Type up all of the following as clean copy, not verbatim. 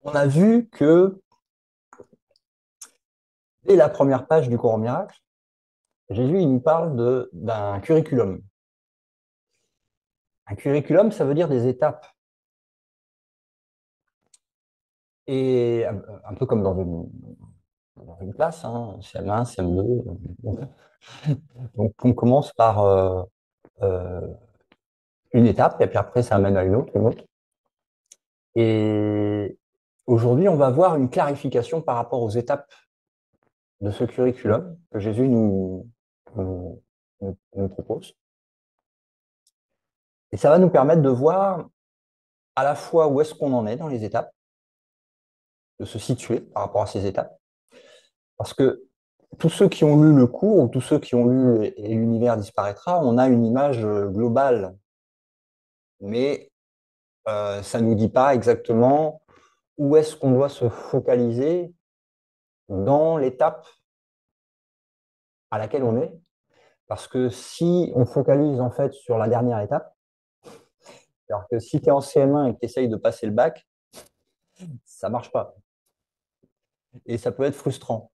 On a vu que dès la première page du Coran Miracle, Jésus il nous parle d'un curriculum. Un curriculum, ça veut dire des étapes. Et un peu comme dans une classe, hein, CM1, CM2. Donc, on commence par euh, une étape, et puis après, ça amène à une autre, une autre. Et aujourd'hui, on va voir une clarification par rapport aux étapes de ce curriculum que Jésus nous, nous propose. Et ça va nous permettre de voir à la fois où est-ce qu'on en est dans les étapes, de se situer par rapport à ces étapes. Parce que tous ceux qui ont lu le cours, ou tous ceux qui ont lu Et l'univers disparaîtra, on a une image globale, mais ça ne nous dit pas exactement où est-ce qu'on doit se focaliser dans l'étape à laquelle on est. Parce que si on focalise en fait sur la dernière étape, alors que si tu es en CM1 et que tu essayes de passer le bac, ça ne marche pas. Et ça peut être frustrant.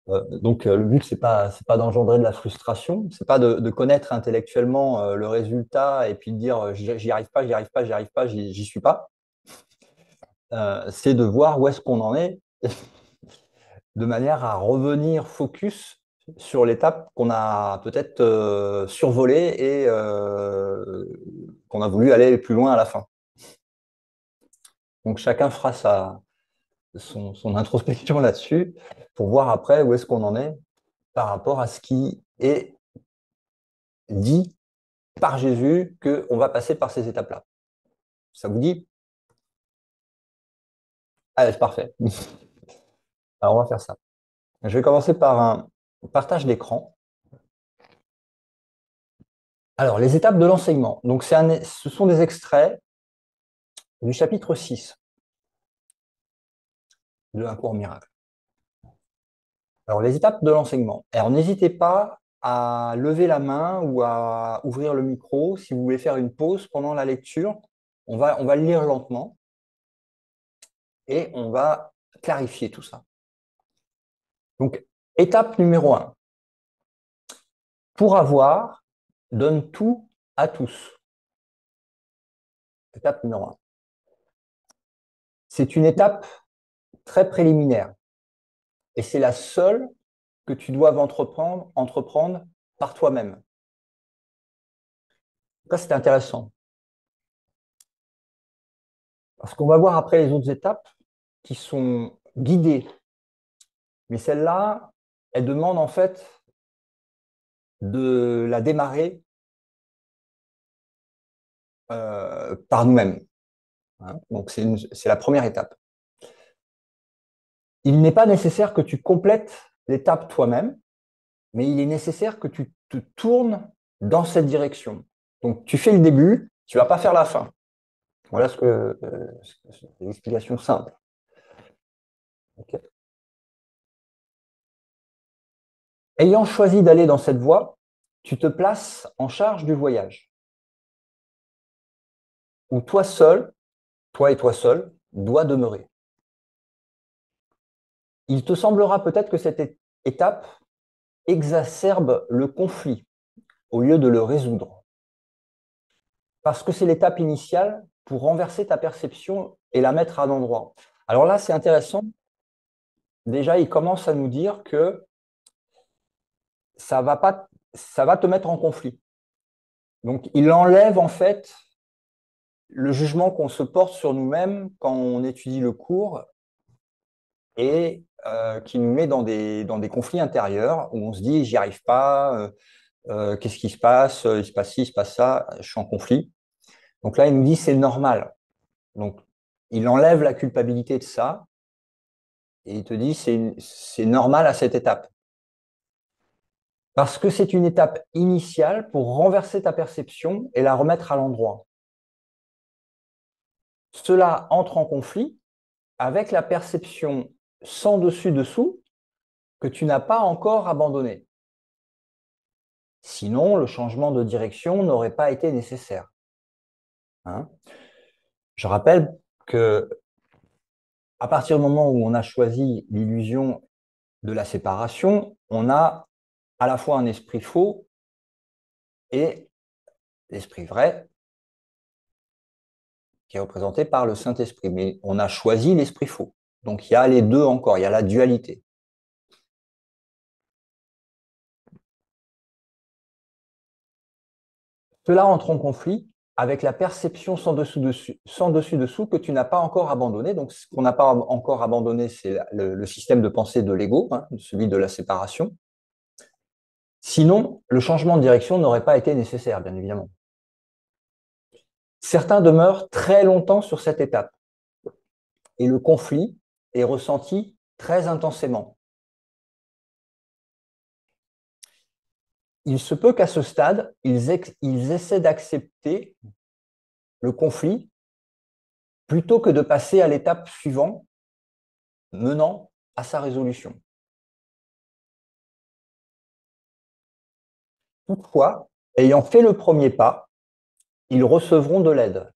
Le but, c'est pas d'engendrer de la frustration, c'est pas de connaître intellectuellement le résultat et puis de dire j'y arrive pas, j'y arrive pas, j'y arrive pas, j'y suis pas. C'est de voir où est-ce qu'on en est de manière à revenir focus sur l'étape qu'on a peut-être survolée et qu'on a voulu aller plus loin à la fin. Donc chacun fera son introspection là-dessus pour voir après où est-ce qu'on en est par rapport à ce qui est dit par Jésus qu'on va passer par ces étapes-là. Ça vous dit? Allez, c'est parfait. Alors, on va faire ça. Je vais commencer par un partage d'écran. Alors, les étapes de l'enseignement. Donc, ce sont des extraits du chapitre 6 de Un cours miracle. Alors, les étapes de l'enseignement. Alors, n'hésitez pas à lever la main ou à ouvrir le micro si vous voulez faire une pause pendant la lecture. On va le lire lentement et on va clarifier tout ça. Donc, étape numéro 1. Pour avoir, donne tout à tous. Étape numéro 1. C'est une étape très préliminaire et c'est la seule que tu dois entreprendre par toi-même. Ça, c'est intéressant parce qu'on va voir après les autres étapes qui sont guidées. Mais celle-là, elle demande en fait de la démarrer par nous-mêmes. Hein. Donc, c'est la première étape. Il n'est pas nécessaire que tu complètes l'étape toi-même, mais il est nécessaire que tu te tournes dans cette direction. Donc, tu fais le début, tu ne vas pas faire la fin. Voilà c'est une explication simple. Okay. Ayant choisi d'aller dans cette voie, tu te places en charge du voyage, où toi et toi seul, dois demeurer. Il te semblera peut-être que cette étape exacerbe le conflit au lieu de le résoudre, parce que c'est l'étape initiale pour renverser ta perception et la mettre à l'endroit. Alors là, c'est intéressant. Déjà, il commence à nous dire que ça va te mettre en conflit. Donc, il enlève en fait le jugement qu'on se porte sur nous-mêmes quand on étudie le cours et qui nous met dans des conflits intérieurs où on se dit, j'y arrive pas, qu'est-ce qui se passe, il se passe ci, il se passe ça, je suis en conflit. Donc là, il nous dit, c'est normal. Donc, il enlève la culpabilité de ça et il te dit, c'est normal à cette étape. Parce que c'est une étape initiale pour renverser ta perception et la remettre à l'endroit. Cela entre en conflit avec la perception sans dessus-dessous que tu n'as pas encore abandonnée. Sinon, le changement de direction n'aurait pas été nécessaire. Hein. Je rappelle que à partir du moment où on a choisi l'illusion de la séparation, on a à la fois un esprit faux et l'esprit vrai, qui est représenté par le Saint-Esprit. Mais on a choisi l'esprit faux. Donc il y a les deux encore, il y a la dualité. Cela entre en conflit avec la perception sans dessus-dessous que tu n'as pas encore abandonné. Donc, ce qu'on n'a pas encore abandonné, c'est le système de pensée de l'ego, hein, celui de la séparation. Sinon, le changement de direction n'aurait pas été nécessaire, bien évidemment. Certains demeurent très longtemps sur cette étape et le conflit est ressenti très intensément. Il se peut qu'à ce stade, ils essaient d'accepter le conflit plutôt que de passer à l'étape suivante menant à sa résolution. Toutefois, ayant fait le premier pas, ils recevront de l'aide.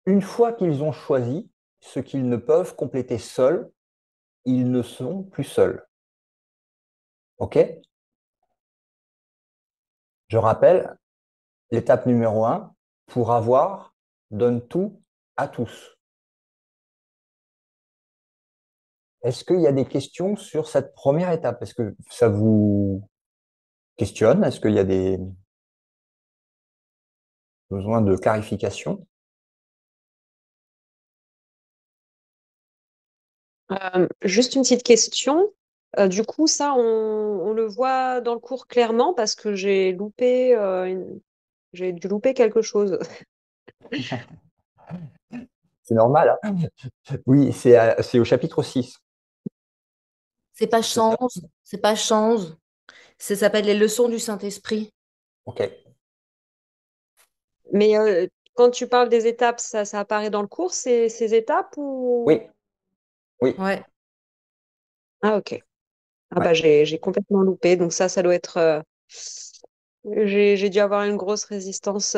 Une fois qu'ils ont choisi ce qu'ils ne peuvent compléter seuls, ils ne sont plus seuls. OK? Je rappelle, l'étape numéro 1, pour avoir, donne tout à tous. Est-ce qu'il y a des questions sur cette première étape? Est-ce que ça vous questionne? Est-ce qu'il y a des besoins de clarification? Juste une petite question. Du coup, ça, on le voit dans le cours clairement parce que j'ai dû louper quelque chose. C'est normal, hein. Oui, c'est au chapitre 6. C'est pas C'est ça? change, c'est pas change. Ça s'appelle les leçons du Saint-Esprit. OK. Mais quand tu parles des étapes, ça apparaît dans le cours, ces étapes ou... Oui, oui, Ouais. Ah, ok. Ah ouais. bah j'ai complètement loupé. Donc ça doit être... j'ai dû avoir une grosse résistance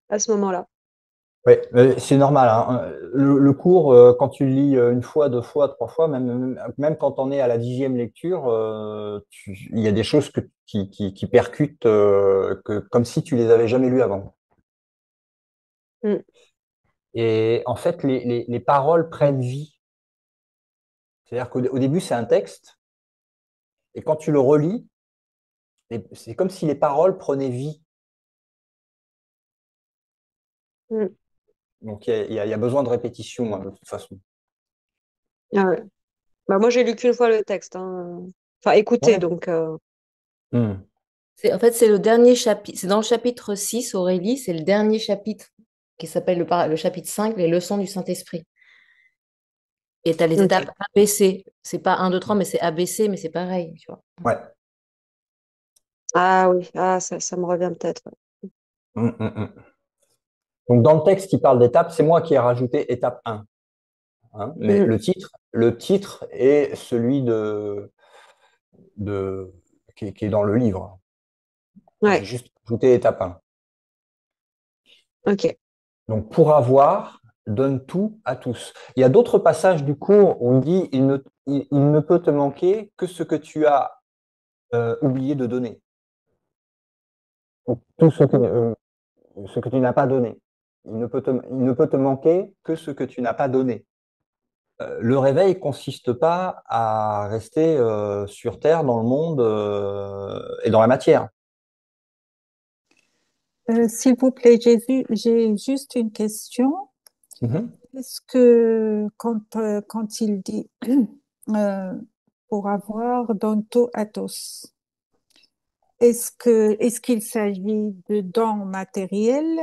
à ce moment-là. Oui, c'est normal, hein. Le cours, quand tu le lis une fois, deux fois, trois fois, même quand on est à la 10e lecture, il y a des choses qui percutent comme si tu les avais jamais lues avant. Mm, Et en fait, les paroles prennent vie. C'est-à-dire qu'au début, c'est un texte, et quand tu le relis, c'est comme si les paroles prenaient vie. mm. Donc, il y a besoin de répétition, hein, de toute façon. Ah ouais. Bah, moi, j'ai lu qu'une fois le texte, hein. Enfin, écoutez, Ouais. donc... Hmm. En fait, c'est le dernier chapitre. C'est dans le chapitre 6, Aurélie, c'est le dernier chapitre qui s'appelle le chapitre 5, les leçons du Saint-Esprit. Et tu as les étapes ok. ABC. C'est pas un 2 3 mais c'est ABC, mais c'est pareil, tu vois. Ouais. Ah oui, ah, ça me revient peut-être. Hmm, hmm, hmm. Donc, dans le texte qui parle d'étapes, c'est moi qui ai rajouté étape 1. Hein, mais Mm. le titre est celui qui est dans le livre. J'ai Ouais, juste ajouté étape 1. ok. Donc, pour avoir, donne tout à tous. Il y a d'autres passages du cours où on dit il ne peut te manquer que ce que tu as oublié de donner. Donc, tout ce que tu n'as pas donné. Il ne peut te manquer que ce que tu n'as pas donné. Le réveil consiste pas à rester sur Terre, dans le monde et dans la matière. S'il vous plaît, Jésus, j'ai juste une question. Mhm. Est-ce que quand il dit euh, pour avoir dans tout athos, est-ce qu'il s'agit de dons matériels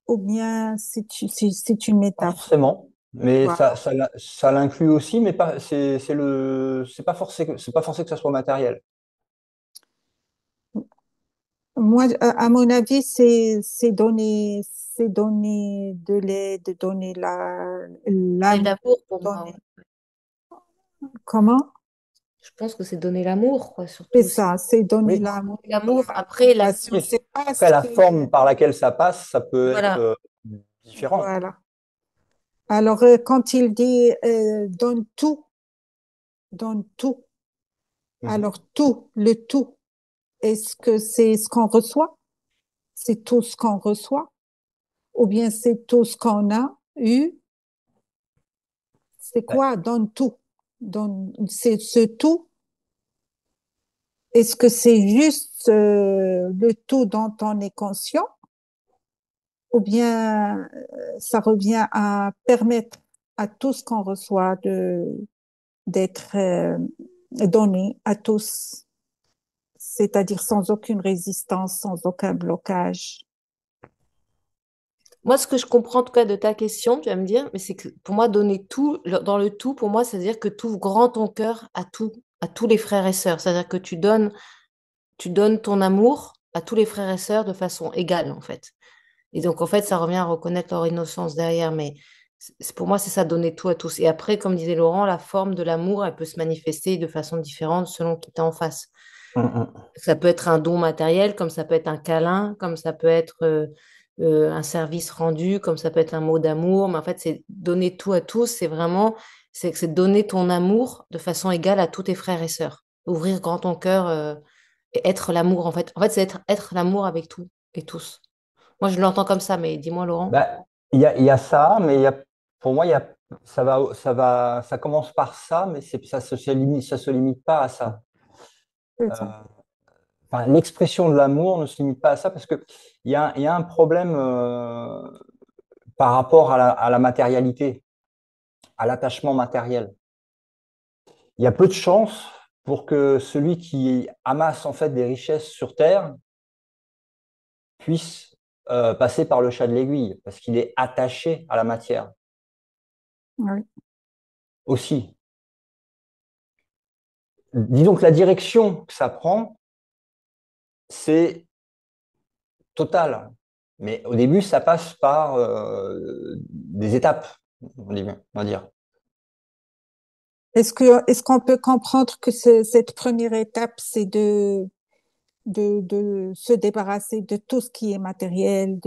ou bien c'est une Pas métaphore? forcément, mais Voilà. ça l'inclut aussi, mais pas, c'est pas forcé que ça soit matériel. Moi, à mon avis, c'est donner de l'aide, donner C'est l'amour, l'amour pour moi, donner. ouais. Comment? Je pense que c'est donner l'amour, quoi, C'est surtout. ça, c'est donner Oui. l'amour et L'amour, la après, compassion. Oui. C'est pas Après, ce la que, forme par laquelle ça passe, ça peut être voilà. différent. voilà. Alors, quand il dit donne tout, Mhm. alors tout, le tout, est-ce que c'est ce qu'on reçoit? C'est tout ce qu'on reçoit? Ou bien c'est tout ce qu'on a eu? C'est Ouais. quoi? Donne tout. C'est ce tout. Est-ce que c'est juste le tout dont on est conscient? Ou bien ça revient à permettre à tout ce qu'on reçoit d'être donné à tous, c'est-à-dire sans aucune résistance, sans aucun blocage. Moi, ce que je comprends en tout cas de ta question, tu vas me dire, mais c'est que pour moi, donner tout, dans le tout, pour moi, c'est-à-dire que tu ouvres grand ton cœur à tout, à tous les frères et sœurs. C'est-à-dire que tu donnes ton amour à tous les frères et sœurs de façon égale, en fait. Et donc, en fait, ça revient à reconnaître leur innocence derrière. Mais pour moi, c'est ça, donner tout à tous. Et après, comme disait Laurent, la forme de l'amour, elle peut se manifester de façon différente selon qui t'es en face. Mhm. Ça peut être un don matériel, comme ça peut être un câlin, comme ça peut être un service rendu, comme ça peut être un mot d'amour. Mais en fait, c'est donner tout à tous. C'est vraiment, c'est donner ton amour de façon égale à tous tes frères et sœurs. Ouvrir grand ton cœur et être l'amour, en fait. En fait, c'est être l'amour avec tout et tous. Moi, je l'entends comme ça, mais dis-moi, Laurent. Bah, il y a ça, mais pour moi, ça commence par ça, mais ça se limite pas à ça. C'est ça. Euh, enfin, l'expression de l'amour ne se limite pas à ça parce que il y a un problème par rapport à la matérialité, à l'attachement matériel. Il y a peu de chances pour que celui qui amasse en fait des richesses sur Terre puisse passer par le chat de l'aiguille parce qu'il est attaché à la matière Oui. aussi. Disons que la direction que ça prend, c'est total. Mais au début, ça passe par des étapes, on va dire. Est-ce qu'on peut comprendre que cette première étape, c'est de se débarrasser de tout ce qui est matériel,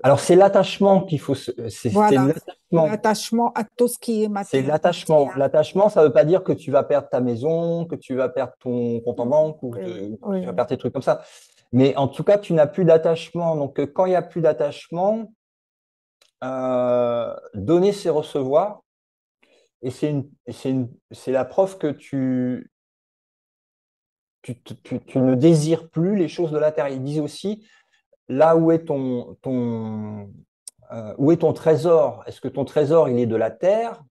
Alors, c'est l'attachement qu'il faut. C'est voilà, l'attachement. l'attachement à tout ce qui est C'est l'attachement. matière. L'attachement, ça ne veut pas dire que tu vas perdre ta maison, que tu vas perdre ton compte en banque ou Oui, que oui, tu vas oui. perdre tes trucs comme ça. Mais en tout cas, tu n'as plus d'attachement. Donc, quand il n'y a plus d'attachement, donner, c'est recevoir. Et c'est la preuve que tu ne désires plus les choses de la terre. Ils disent aussi, là où est où est ton trésor? Est-ce que ton trésor, il est de la terre?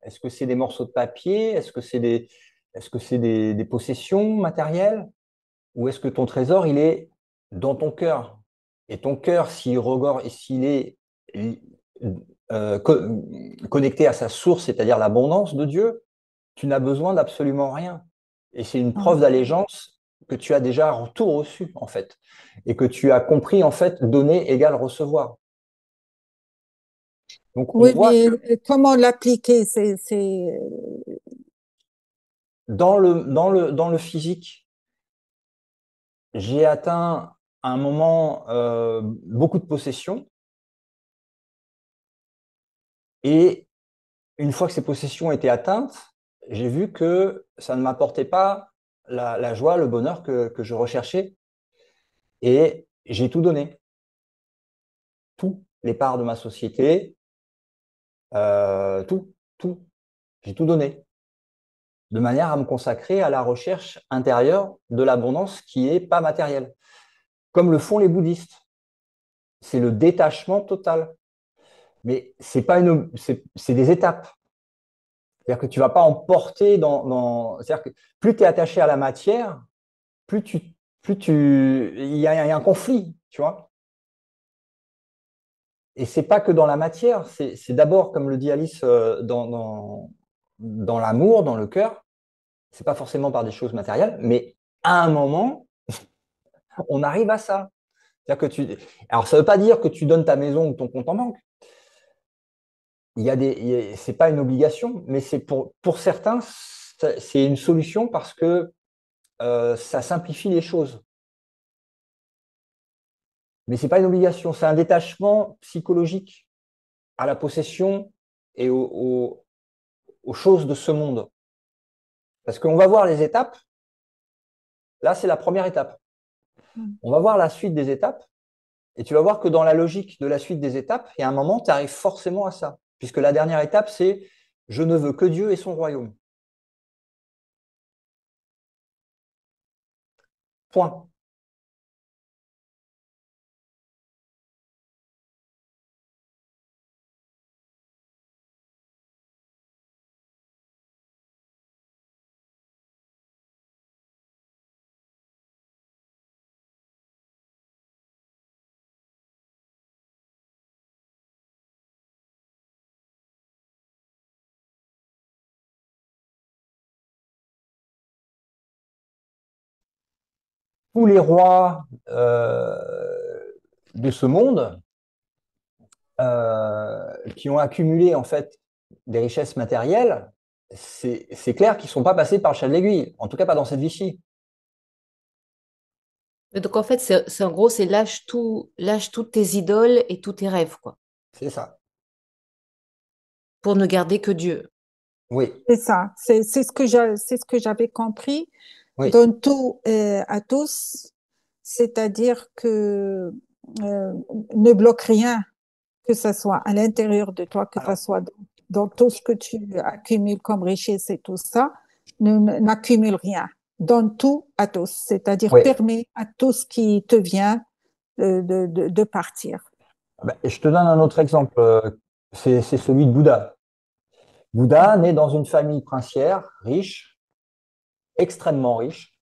Est-ce que c'est des morceaux de papier? Est-ce que c'est des possessions matérielles? Ou est-ce que ton trésor, il est dans ton cœur? Et ton cœur, s'il est euh, co- connecté à sa source, c'est-à-dire l'abondance de Dieu, tu n'as besoin d'absolument rien. Et c'est une Oui, preuve d'allégeance que tu as déjà tout reçu, en fait. Et que tu as compris, en fait, donner égale recevoir. Donc, on oui, voit mais que comment l'appliquer? dans le physique, j'ai atteint à un moment beaucoup de possessions. Et une fois que ces possessions étaient atteintes, j'ai vu que ça ne m'apportait pas la joie, le bonheur que je recherchais. Et j'ai tout donné, tout, les parts de ma société, tout, tout. J'ai tout donné, de manière à me consacrer à la recherche intérieure de l'abondance qui n'est pas matérielle, comme le font les bouddhistes. C'est le détachement total. Mais c'est pas c'est des étapes. C'est-à-dire que tu ne vas pas emporter c'est-à-dire que plus tu es attaché à la matière, plus il y a un conflit, tu vois. Et c'est pas que dans la matière, c'est d'abord, comme le dit Alice, dans l'amour, dans le cœur. C'est pas forcément par des choses matérielles, mais à un moment, on arrive à ça. C'est-à-dire que alors ça veut pas dire que tu donnes ta maison ou ton compte en banque. C'est pas une obligation, mais c'est pour certains, c'est une solution parce que ça simplifie les choses. Mais c'est pas une obligation, c'est un détachement psychologique à la possession et aux choses de ce monde. Parce qu'on va voir les étapes. Là, c'est la première étape. On va voir la suite des étapes. Et tu vas voir que dans la logique de la suite des étapes, il y a un moment, tu arrives forcément à ça. Puisque la dernière étape, c'est je ne veux que Dieu et son royaume. Point. Tous les rois de ce monde qui ont accumulé en fait des richesses matérielles, c'est clair qu'ils ne sont pas passés par le chat de l'aiguille, en tout cas pas dans cette vie-ci. Donc en fait, en gros, c'est lâche toutes tes idoles et tous tes rêves, quoi, C'est ça. pour ne garder que Dieu. Oui, C'est ça, c'est ce que j'avais compris. oui. Donne tout à tous, c'est-à-dire que ne bloque rien, que ce soit à l'intérieur de toi, que ce Alors, soit dans tout ce que tu accumules comme richesse et tout ça, n'accumule rien. Donne tout à tous, c'est-à-dire oui. permets à tout ce qui te vient de partir. Ben, je te donne un autre exemple. C'est celui de Bouddha. Bouddha, né dans une famille princière, riche, extrêmement riche,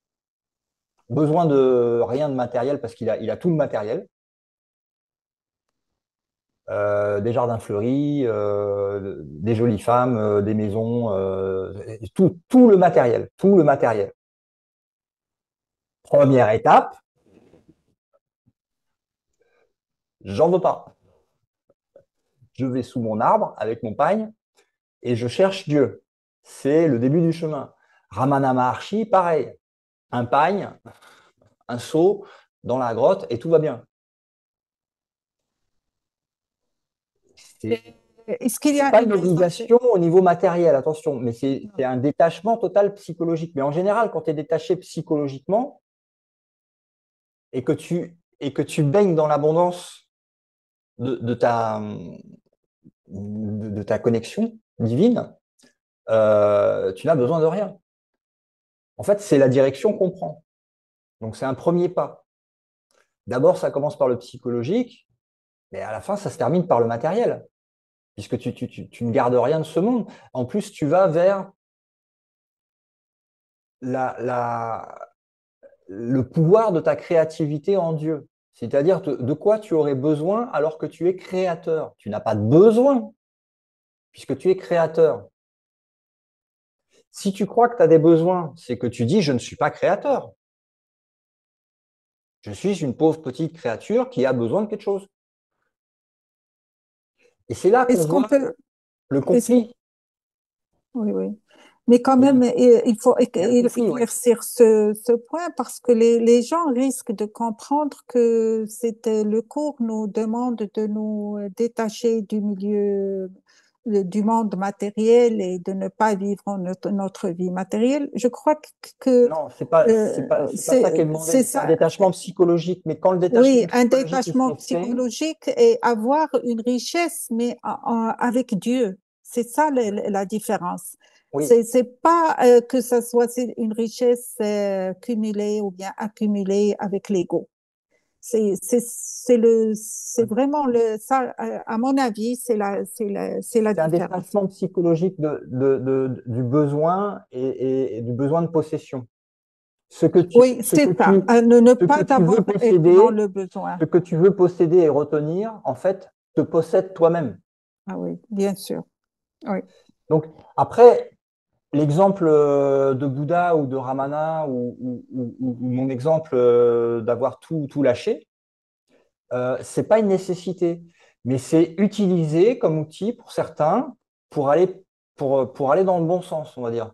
besoin de rien de matériel parce il a tout le matériel. Des jardins fleuris, des jolies femmes, des maisons, tout le matériel, tout le matériel. Première étape, j'en veux pas. Je vais sous mon arbre avec mon pagne et je cherche Dieu. C'est le début du chemin. Ramana Maharshi, pareil. Un pagne, un seau dans la grotte et tout va bien. C'est Est-ce qu'il y a pas une une raison? obligation au niveau matériel, attention, mais c'est un détachement total psychologique. Mais en général, quand tu es détaché psychologiquement et que tu baignes dans l'abondance de ta connexion divine, tu n'as besoin de rien. En fait, c'est la direction qu'on prend. Donc, c'est un premier pas. D'abord, ça commence par le psychologique, mais à la fin, ça se termine par le matériel, puisque tu ne gardes rien de ce monde. En plus, tu vas vers le pouvoir de ta créativité en Dieu. C'est-à-dire de quoi tu aurais besoin alors que tu es créateur. Tu n'as pas de besoin, puisque tu es créateur. Si tu crois que tu as des besoins, c'est que tu dis, je ne suis pas créateur. Je suis une pauvre petite créature qui a besoin de quelque chose. Et c'est là qu'on Est-ce qu'on voit peut, le est-ce conflit. Oui, oui. Mais quand Il y a même, il faut un conflit, ouais. éclaircir ce point parce que les gens risquent de comprendre que c'était le cours nous demande de nous détacher du milieu, du monde matériel et de ne pas vivre notre vie matérielle. Je crois que Non, c'est pas ça qui est demandé. c'est C'est un ça. détachement psychologique. Mais quand le détachement Oui, un psychologique il détachement s'est fait, psychologique et avoir une richesse, mais avec Dieu. C'est ça la différence. oui, C'est pas que ça soit une richesse cumulée ou bien accumulée avec l'ego. C'est vraiment ça, à mon avis, c'est la c'est un différence. détachement psychologique du besoin et du besoin de possession. Oui, Ce que c'est ça. tu, Ne ce que pas tu veux être dans posséder, le besoin. ce que tu veux posséder et retenir, en fait, te possède toi-même. Ah oui, bien sûr. Oui. Donc, après, l'exemple de Bouddha ou de Ramana ou mon exemple d'avoir tout lâché, c'est pas une nécessité, mais c'est utilisé comme outil pour certains pour pour aller dans le bon sens, on va dire.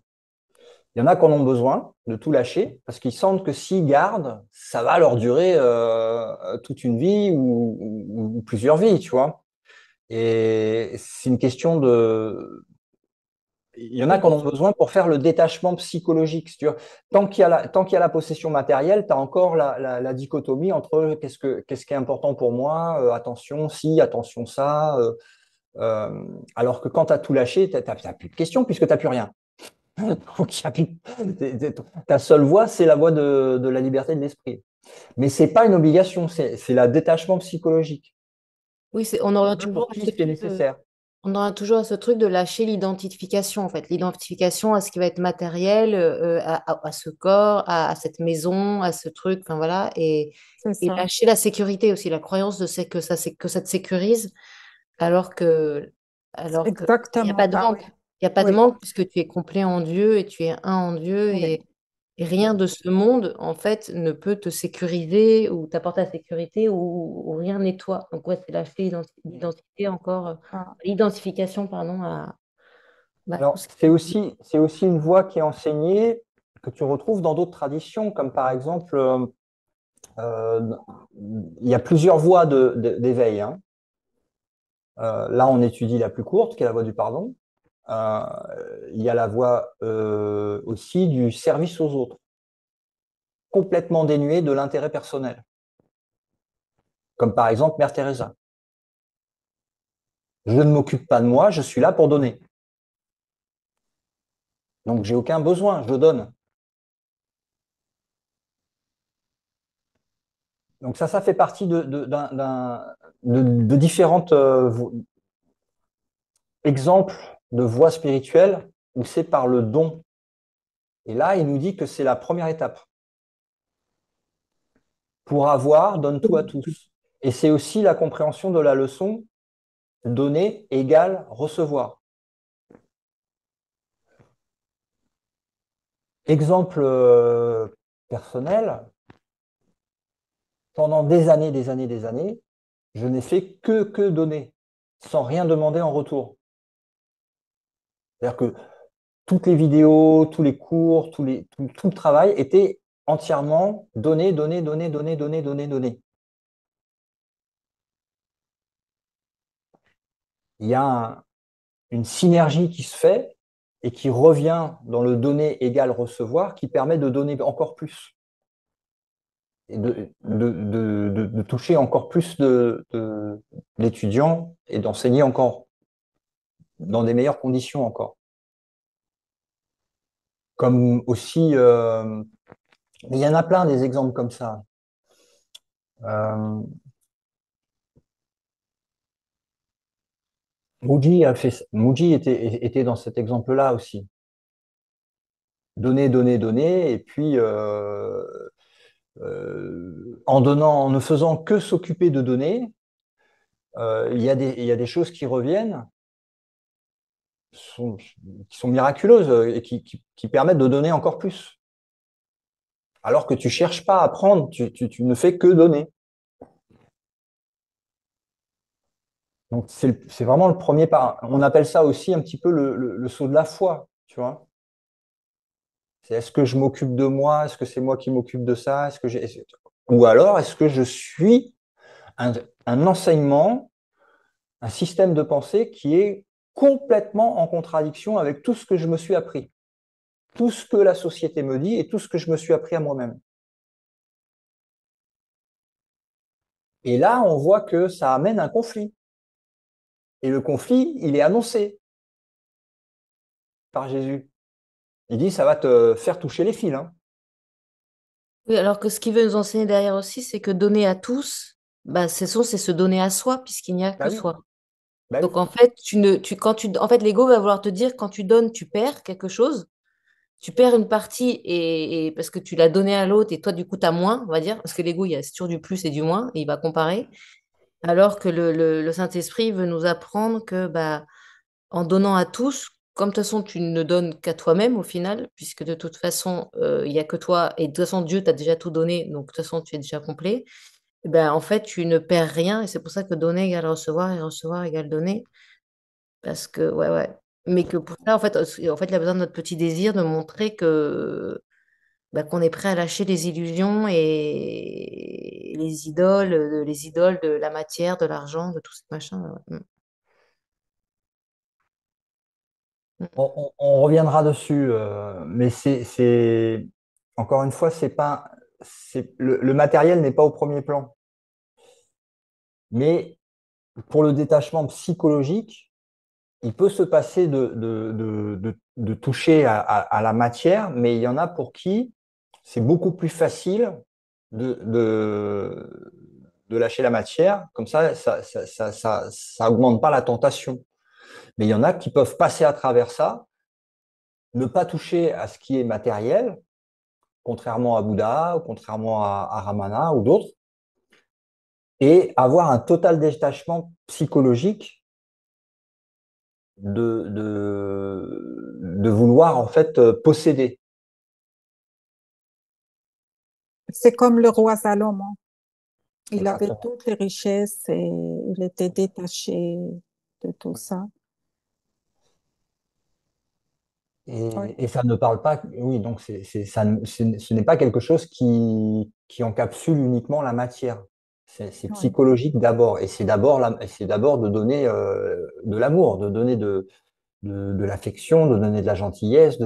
Il y en a qui en ont besoin de tout lâcher parce qu'ils sentent que s'ils gardent, ça va leur durer toute une vie ou plusieurs vies, tu vois. Et c'est une question de... Il y en a Oui, qui en ont besoin pour faire le détachement psychologique. Si tu veux. Tant qu'il y a la possession matérielle, tu as encore la dichotomie entre qu'est-ce qui est important pour moi, attention ci, attention ça. Alors que quand tu as tout lâché, tu n'as plus de questions puisque tu n'as plus rien. Donc, ta seule voie, c'est la voie de la liberté de l'esprit. Mais c'est pas une obligation, c'est la détachement psychologique. oui, on aura Mais toujours pour à qui ce c'est truc nécessaire. on aura toujours ce truc de lâcher l'identification, en fait. L'identification à ce qui va être matériel, à ce corps, à cette maison, à ce truc, enfin voilà. C'est Et ça. lâcher la sécurité aussi, la croyance de que ça te sécurise, alors que, alors que il n'y a pas Exactement. de Ah manque. oui. Il n'y a pas de Oui. manque puisque tu es complet en Dieu et tu es un en Dieu Oui. et rien de ce monde, en fait, ne peut te sécuriser ou t'apporter la sécurité ou rien n'est toi. Donc, ouais, c'est lâcher l'identité encore, Ah, l'identification, pardon, à tout Alors, ce c'est qui... aussi, c'est aussi une voie qui est enseignée, que tu retrouves dans d'autres traditions, comme par exemple, euh, il y a plusieurs voies d'éveil, hein. Là, on étudie la plus courte, qui est la voie du pardon. Euh, il y a la voie aussi du service aux autres, complètement dénuée de l'intérêt personnel, comme par exemple Mère Teresa. Je ne m'occupe pas de moi, je suis là pour donner. Donc, j'ai aucun besoin, je donne. Donc, ça fait partie de différentes exemples de voies spirituelles où c'est par le don. Et là, il nous dit que c'est la première étape. Pour avoir, donne tout à tous. Et c'est aussi la compréhension de la leçon donner égale recevoir. Exemple personnel, pendant des années, je n'ai fait que donner, sans rien demander en retour. C'est-à-dire que toutes les vidéos, tous les cours, tout le travail était entièrement donné, donné, donné, donné, donné, donné, donné. Il y a une synergie qui se fait et qui revient dans le donner égal recevoir qui permet de donner encore plus et de toucher encore plus d'étudiants et d'enseigner encore dans des meilleures conditions encore. Comme aussi, il y en a plein des exemples comme ça. Euh, Muji était dans cet exemple-là aussi. Donner, donner, donner, et puis en donnant, en ne faisant que s'occuper de donner, il y a des choses qui reviennent, qui sont miraculeuses et qui permettent de donner encore plus. Alors que tu cherches pas à prendre, tu ne fais que donner. Donc c'est vraiment le premier pas. On appelle ça aussi un petit peu le saut de la foi, tu vois. C'est est-ce que je m'occupe de moi? Est-ce que c'est moi qui m'occupe de ça? Ou alors est-ce que je suis un, un enseignement, un système de pensée qui est complètement en contradiction avec tout ce que je me suis appris, tout ce que la société me dit et tout ce que je me suis appris à moi-même. Et là, on voit que ça amène un conflit. Et le conflit, il est annoncé par Jésus. Il dit, ça va te faire toucher les fils, hein. Oui, alors que ce qu'il veut nous enseigner derrière aussi, c'est que donner à tous, bah, c'est se donner à soi, puisqu'il n'y a que Bah oui, soi. bah oui. Donc en fait, en fait, l'ego va vouloir te dire quand tu donnes, tu perds quelque chose. Tu perds une partie et parce que tu l'as donné à l'autre et toi, du coup, tu as moins, on va dire, parce que l'ego, il y a toujours du plus et du moins, et il va comparer. Alors que le Saint-Esprit veut nous apprendre que bah, en donnant à tous, comme de toute façon, tu ne donnes qu'à toi-même au final, puisque de toute façon, il n'y a que toi, et de toute façon, Dieu t'a déjà tout donné, donc de toute façon, tu es déjà complet. Eh ben, en fait, tu ne perds rien, et c'est pour ça que donner égale recevoir, et recevoir égale donner. Parce que, ouais, ouais. Mais que pour ça, en fait, il a besoin de notre petit désir de montrer que bah, qu'on est prêt à lâcher les illusions et les idoles de la matière, de l'argent, de tout ce machin. Ouais. Mm. On reviendra dessus, mais encore une fois, c'est pas, le matériel n'est pas au premier plan. Mais pour le détachement psychologique, il peut se passer de toucher à la matière, mais il y en a pour qui c'est beaucoup plus facile de lâcher la matière. Comme ça augmente pas la tentation. Mais il y en a qui peuvent passer à travers ça, ne pas toucher à ce qui est matériel, contrairement à Bouddha, ou contrairement à Ramana ou d'autres, et avoir un total détachement psychologique de vouloir en fait posséder. C'est comme le roi Salomon. Il avait Exactement. toutes les richesses et il était détaché de tout ça. Oui, Et ça ne parle pas, oui, donc ce n'est pas quelque chose qui encapsule uniquement la matière. C'est oui. psychologique d'abord, et c'est d'abord de donner de l'amour, de donner de l'affection, de donner de la gentillesse,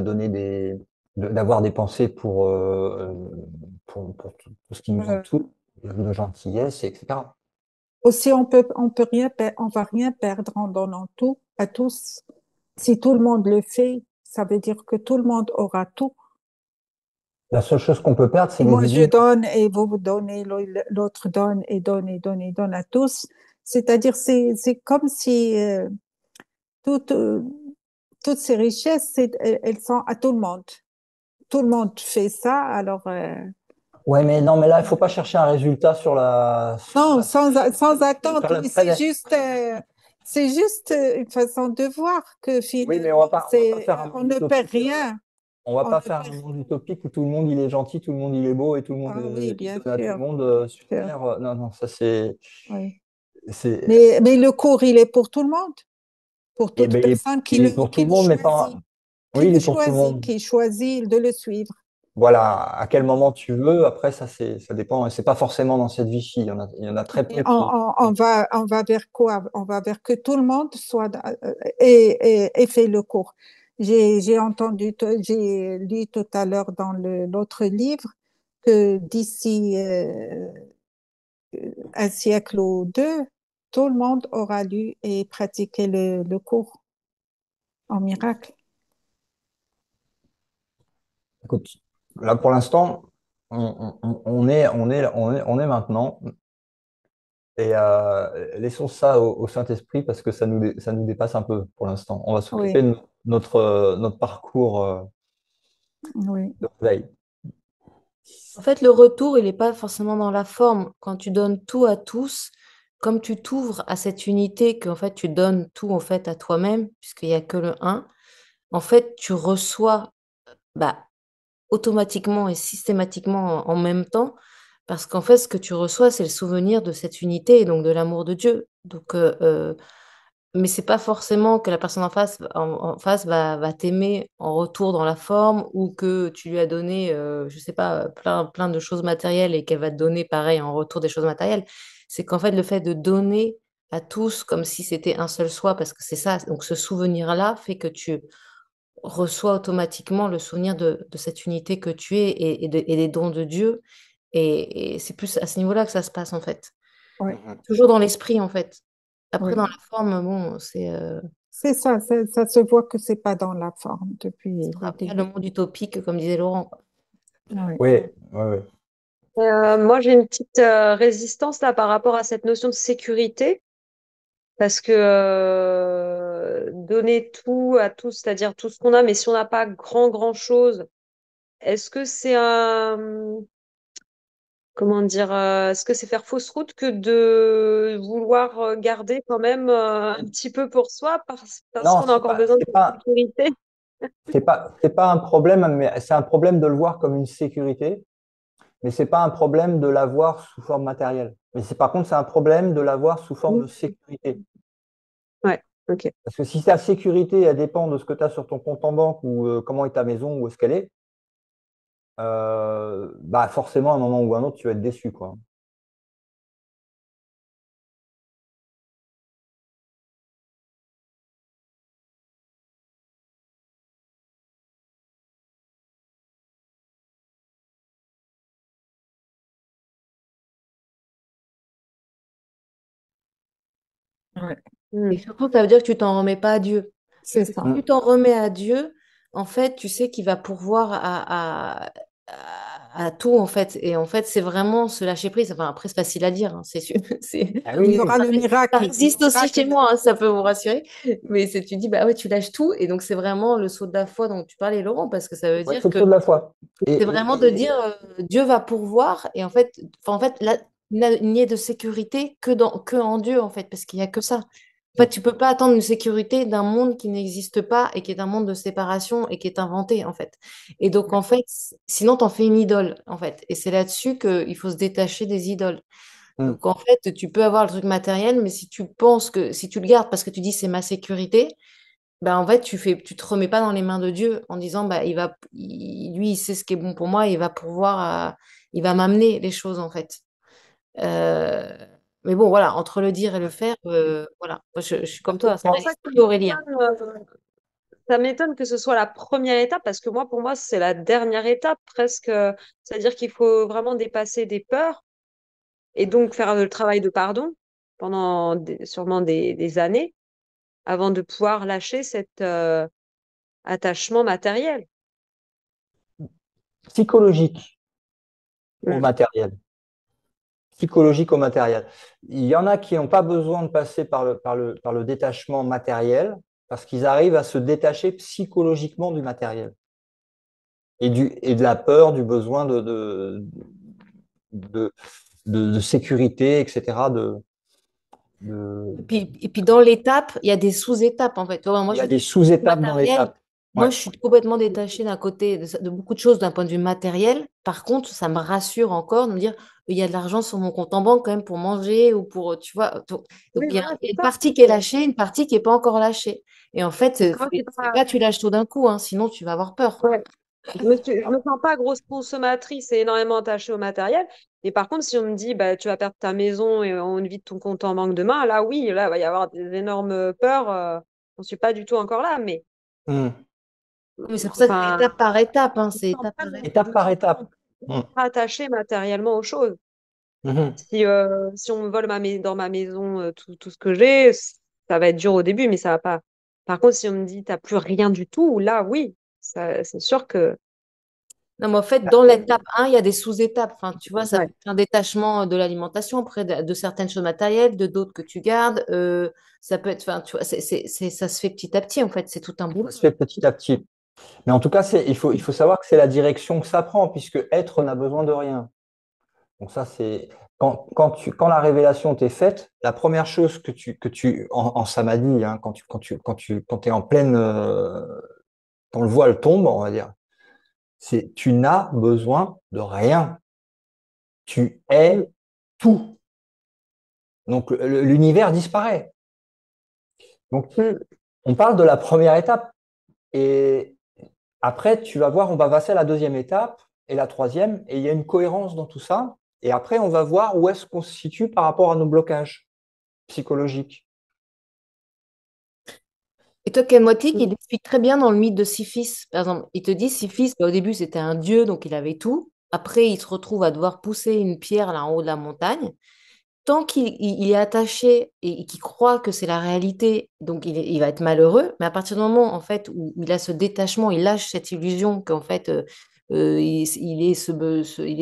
d'avoir des pensées pour tout ce qui nous Euh, entoure, de gentillesse, etc. aussi, on va rien perdre en donnant tout à tous. Si tout le monde le fait, ça veut dire que tout le monde aura tout. La seule chose qu'on peut perdre, c'est Et moi, je l'exigence. donne et vous donnez, l'autre donne et donne et donne et donne à tous. C'est-à-dire, c'est comme si toutes, toutes ces richesses, elles sont à tout le monde. Tout le monde fait ça, alors Ouais, mais non, mais là, il faut pas chercher un résultat non, sans attente, sur la mais c'est juste une façon de voir que Oui, mais finalement, on va pas faire un on monde ne perd utopique. rien. On va On ne pas faire perd. un monde utopique où tout le monde il est gentil, tout le monde il est beau et tout le monde Ah oui, il bien donne à tout le sûr, monde sur bien sûr, Terre. Non, non, ça oui. c'est, Mais le cours, il est pour tout le monde, pour eh toute ben, personne il est pour tout qui le le monde, mais pas. choisit, Oui, il est pour tout le monde. qui choisit de le suivre. Voilà, à quel moment tu veux. Après, ça dépend. Et c'est pas forcément dans cette vie-ci. Il y en a très Et peu qui. on va vers quoi? On va vers que tout le monde soit et fait le cours. J'ai lu tout à l'heure dans l'autre livre que d'ici un siècle ou deux, tout le monde aura lu et pratiqué le cours en miracle. Écoute, là pour l'instant, on est maintenant. Et laissons ça au Saint-Esprit parce que ça nous dépasse un peu pour l'instant. On va s'occuper Oui, de notre parcours oui, de veille. En fait, le retour, il n'est pas forcément dans la forme. Quand tu donnes tout à tous, comme tu t'ouvres à cette unité, qu'en fait, tu donnes tout en fait à toi-même, puisqu'il n'y a que le un, en fait, tu reçois bah, automatiquement et systématiquement en même temps, parce qu'en fait, ce que tu reçois, c'est le souvenir de cette unité et donc de l'amour de Dieu. Donc, mais c'est pas forcément que la personne en face va t'aimer en retour dans la forme ou que tu lui as donné, je sais pas, plein de choses matérielles et qu'elle va te donner pareil en retour des choses matérielles. C'est qu'en fait, le fait de donner à tous comme si c'était un seul soi, parce que c'est ça, donc ce souvenir-là fait que tu reçois automatiquement le souvenir de cette unité que tu es et des dons de Dieu. Et c'est plus à ce niveau-là que ça se passe en fait. oui, Mhm. Toujours dans l'esprit en fait. Après, dans oui. la forme, bon, c'est C'est ça, ça se voit que c'est pas dans la forme depuis le après le début. monde utopique, comme disait Laurent, quoi. Oui, Oui, oui, oui. Moi, j'ai une petite résistance là par rapport à cette notion de sécurité, parce que donner tout à tous, c'est-à-dire tout ce qu'on a, mais si on n'a pas grand chose, est-ce que c'est un, comment dire, est-ce que c'est faire fausse route que de vouloir garder quand même un petit peu pour soi parce Non, qu'on a encore besoin de cette sécurité? c'est pas un problème, mais c'est un problème de le voir comme une sécurité, mais c'est pas un problème de l'avoir sous forme matérielle. Mais par contre, c'est un problème de l'avoir sous forme de Oui. sécurité. Ouais, ok. Parce que si ta sécurité, elle dépend de ce que tu as sur ton compte en banque ou comment est ta maison, où est-ce qu'elle est, bah forcément, à un moment ou à un autre, tu vas être déçu, quoi. Ouais, Et surtout, ça veut dire que tu t'en remets pas à Dieu. c'est Si ça. Mm. tu t'en remets à Dieu, en fait, tu sais qu'il va pourvoir à tout, en fait. Et en fait, c'est vraiment se lâcher prise. Enfin, après, c'est facile à dire, hein, c'est sûr. Ah Il y oui, oui. aura le Ça miracle. existe aussi chez moi, hein, ça peut vous rassurer. Mais c'est, tu dis, bah ouais, tu lâches tout. Et donc, c'est vraiment le saut de la foi dont tu parlais, Laurent, parce que ça veut Ouais, dire c'est le que saut de la foi. c'est vraiment de dire Dieu va pourvoir. Et en fait là, il n'y a de sécurité que en Dieu, en fait, parce qu'il n'y a que ça. En fait, tu peux pas attendre une sécurité d'un monde qui n'existe pas et qui est un monde de séparation et qui est inventé, en fait. Et donc, en fait, sinon, tu en fais une idole, en fait. Et c'est là-dessus qu'il faut se détacher des idoles. Mm. Donc, en fait, tu peux avoir le truc matériel, mais si tu penses que, si tu le gardes parce que tu dis c'est ma sécurité, ben, en fait, tu te remets pas dans les mains de Dieu en disant, bah, lui, il sait ce qui est bon pour moi, il va pouvoir, il va m'amener les choses, en fait. Euh, mais bon, voilà, entre le dire et le faire, voilà. Moi, je suis comme toi, C'est c'est un pour ça que esprit aurélien. ça m'étonne que ce soit la première étape, parce que moi, pour moi, c'est la dernière étape presque. C'est-à-dire qu'il faut vraiment dépasser des peurs et donc faire le travail de pardon pendant sûrement des années avant de pouvoir lâcher cet attachement matériel. Psychologique au Mm. matériel. Psychologique au matériel. Il y en a qui n'ont pas besoin de passer par le détachement matériel parce qu'ils arrivent à se détacher psychologiquement du matériel et de la peur, du besoin de, de sécurité, etc. De... Et puis dans l'étape, il y a des sous-étapes, en fait. Tu vois, moi, Il y je a suis des sous-étapes dans matériel. l'étape. Moi, Ouais. je suis complètement détachée d'un côté de beaucoup de choses d'un point de vue matériel. Par contre, ça me rassure encore de me dire, il y a de l'argent sur mon compte en banque quand même pour manger ou pour, tu vois. Donc, Oui, voilà, il y a c'est une ça. partie qui est lâchée, une partie qui n'est pas encore lâchée. Et en fait, Donc, moi, c'est c'est pas... pas tu lâches tout d'un coup, hein, sinon tu vas avoir peur. Ouais. Je me sens pas grosse consommatrice et énormément attachée au matériel. Mais par contre, si on me dit, bah, tu vas perdre ta maison et on vide ton compte en banque demain, là, oui, là, il va y avoir des énormes peurs. On ne suis pas du tout encore là, mais Hmm. Mais c'est pour ça que c'est enfin, étape par étape, hein, je c'est ne me sens étape pas par étape. Étape par étape. Hmm. attachée matériellement aux choses. Mhm. Si on me vole dans ma maison tout ce que j'ai, ça va être dur au début, mais ça va pas. Par contre, si on me dit, t'as plus rien du tout, là, oui, c'est sûr que. Non, mais en fait, dans l'étape 1, il y a des sous-étapes. Enfin, tu vois, ça peut Ouais. être un détachement de l'alimentation auprès de certaines choses matérielles, de d'autres que tu gardes. Ça peut être, enfin, tu vois, ça se fait petit à petit, en fait. C'est tout un boulot. Ça se fait petit à petit. Mais en tout cas, il faut savoir que c'est la direction que ça prend, puisque être n'a besoin de rien. Donc ça, c'est quand la révélation t'est faite, la première chose en samadhi, hein, quand es en pleine, quand le voile tombe, on va dire, c'est tu n'as besoin de rien. Tu Mm. es tout. Donc l'univers disparaît. Donc Mm. on parle de la première étape et après tu vas voir, on va passer à la deuxième étape et la troisième et il y a une cohérence dans tout ça. Et après on va voir où est-ce qu'on se situe par rapport à nos blocages psychologiques. Et toi, Kemotik, Mm. il explique très bien dans le mythe de Sisyphe. Par exemple, il te dit, Sisyphe, bah, au début, c'était un dieu, donc il avait tout. Après, il se retrouve à devoir pousser une pierre là en haut de la montagne. Tant qu'il est attaché et qu'il croit que c'est la réalité, donc il va être malheureux. Mais à partir du moment en fait où il a ce détachement, il lâche cette illusion qu'en fait il est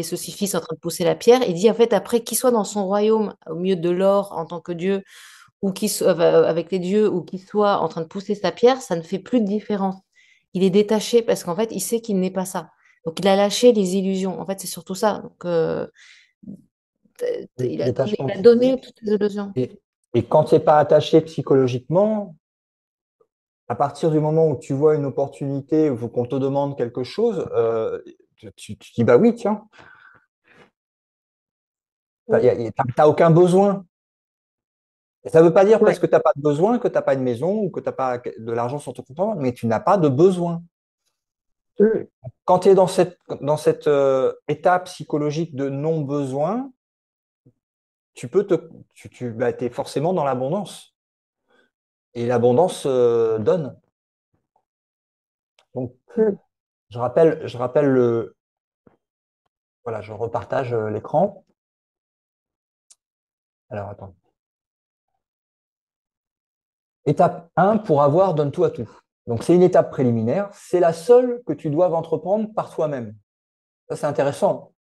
ce fils en train de pousser la pierre. Il dit en fait après qu'il soit dans son royaume au milieu de l'or en tant que Dieu ou qu'il soit avec les dieux ou qu'il soit en train de pousser sa pierre, ça ne fait plus de différence. Il est détaché parce qu'en fait il sait qu'il n'est pas ça. Donc il a lâché les illusions. En fait c'est surtout ça. Donc Détachement il a donné psychologique. toutes les illusions. Et quand tu n'es pas attaché psychologiquement, à partir du moment où tu vois une opportunité, ou qu'on te demande quelque chose, tu dis bah oui, tiens, tu Mm. n'as aucun besoin. Et ça ne veut pas dire parce Ouais. que tu n'as pas de besoin que tu n'as pas une maison ou que tu n'as pas de l'argent sur ton compte en banque, mais tu n'as pas de besoin. Mm. Quand tu es dans cette étape psychologique de non-besoin, tu peux bah, es forcément dans l'abondance. Et l'abondance donne. Donc, Mm. je rappelle voilà, je repartage l'écran. Alors, attends. Étape 1, pour avoir, donne tout à tout. Donc, c'est une étape préliminaire. C'est la seule que tu dois entreprendre par toi-même. Ça, c'est intéressant,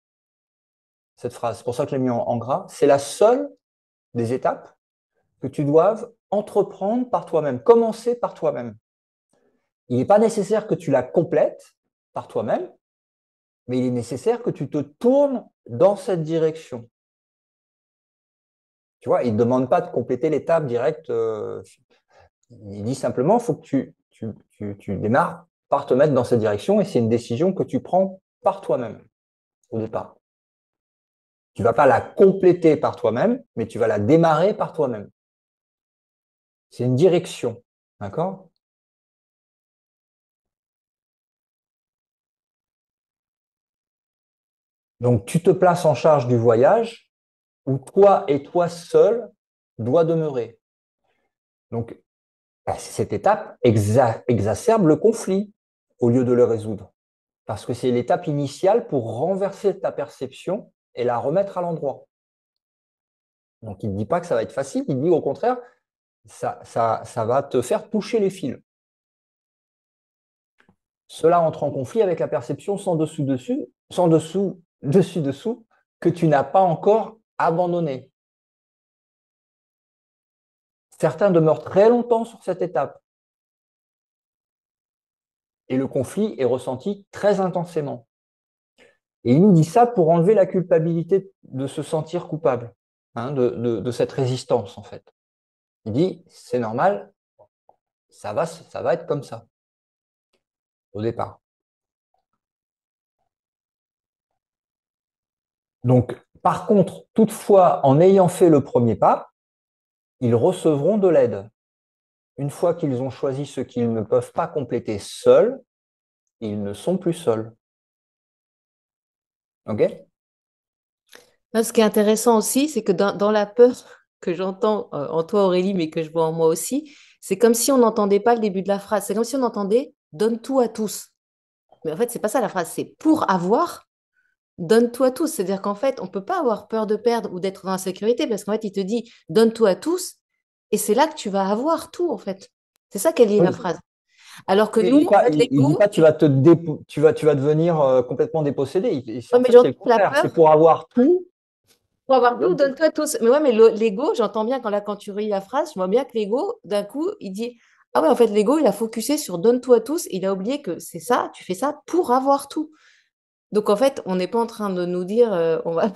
cette phrase. C'est pour ça que je l'ai mis en gras. C'est la seule des étapes que tu doives entreprendre par toi-même, commencer par toi-même. Il n'est pas nécessaire que tu la complètes par toi-même, mais il est nécessaire que tu te tournes dans cette direction. Tu vois, il ne demande pas de compléter l'étape directe. Il dit simplement, il faut que tu démarres par te mettre dans cette direction et c'est une décision que tu prends par toi-même au départ. Tu ne vas pas la compléter par toi-même, mais tu vas la démarrer par toi-même. C'est une direction, d'accord? Donc, tu te places en charge du voyage où toi et toi seul dois demeurer. Donc, cette étape exacerbe le conflit au lieu de le résoudre. Parce que c'est l'étape initiale pour renverser ta perception et la remettre à l'endroit. Donc, il ne dit pas que ça va être facile, il dit au contraire, ça va te faire toucher les fils. Cela entre en conflit avec la perception sans dessus-dessous, sans dessus-dessous, que tu n'as pas encore abandonné. Certains demeurent très longtemps sur cette étape. Et le conflit est ressenti très intensément. Et il nous dit ça pour enlever la culpabilité de se sentir coupable, hein, de cette résistance, en fait. Il dit, c'est normal, ça va être comme ça, au départ. Donc, par contre, toutefois, en ayant fait le premier pas, ils recevront de l'aide. Une fois qu'ils ont choisi ce qu'ils ne peuvent pas compléter seuls, ils ne sont plus seuls. OK? Là, ce qui est intéressant aussi, c'est que dans la peur que j'entends en toi, Aurélie, mais que je vois en moi aussi, c'est comme si on n'entendait pas le début de la phrase. C'est comme si on entendait donne tout à tous. Mais en fait, c'est pas ça la phrase. C'est pour avoir, donne tout à tous. C'est-à-dire qu'en fait, on peut pas avoir peur de perdre ou d'être dans la sécurité parce qu'en fait, il te dit donne tout à tous et c'est là que tu vas avoir tout, en fait. C'est ça qu'elle dit Oui. la phrase. Alors que Il nous, dit en pas, fait, il dit l'ego, pas tu vas devenir complètement dépossédé. En ouais, mais fait, c'est j'entends le la contraire. C'est peur. pour avoir tout. Pour avoir tout, donne-toi tous. Mais ouais, mais l'ego, j'entends bien quand tu relis la phrase, je vois bien que l'ego, d'un coup, il dit, ah ouais, en fait, l'ego, il a focusé sur donne-tout à tous. Il a oublié que c'est ça, tu fais ça pour avoir tout. Donc, en fait, on n'est pas en train de nous dire, on va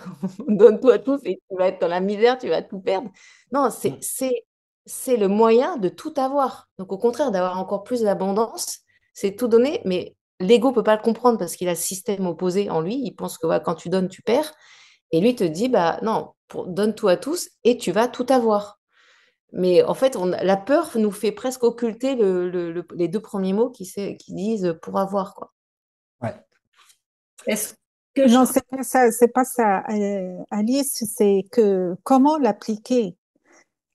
donne-tout à tous et tu vas être dans la misère, tu vas tout perdre. Non, c'est le moyen de tout avoir. Donc, au contraire, d'avoir encore plus d'abondance, c'est tout donner, mais l'ego peut pas le comprendre parce qu'il a le système opposé en lui. Il pense que ouais, quand tu donnes, tu perds. Et lui te dit, bah non, donne tout à tous et tu vas tout avoir. Mais en fait, la peur nous fait presque occulter les deux premiers mots qui disent pour avoir, quoi. Ouais. Est-ce que je... Non, c'est pas ça, Alice, c'est que comment l'appliquer?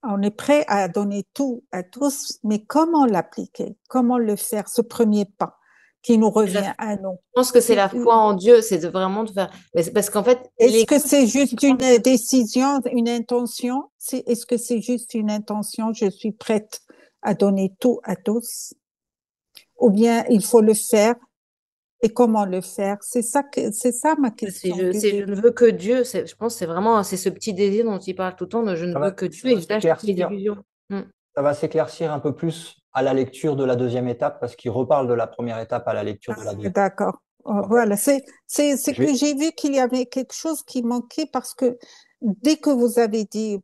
On est prêt à donner tout à tous, mais comment l'appliquer? Comment le faire, ce premier pas qui nous revient à nous? Je pense que c'est la foi en Dieu, c'est vraiment de faire. Mais c'est parce qu'en fait, Est-ce que l'ego, c'est juste une décision, une intention? Est-ce que c'est juste une intention? Je suis prête à donner tout à tous? Ou bien il faut le faire et comment le faire? C'est ça ma question du je ne début. veux que Dieu. Je pense que c'est vraiment c'est ce petit désir dont il parle tout le temps de je ne Ça veux va, que ça Dieu et va je lâche toutes les s'éclaircir. illusions. Mm. Ça va s'éclaircir un peu plus à la lecture de la deuxième étape parce qu'il reparle de la première étape à la lecture de la deuxième. D'accord. Ok. Voilà, c'est Je que vais- j'ai vu qu'il y avait quelque chose qui manquait parce que dès que vous avez dit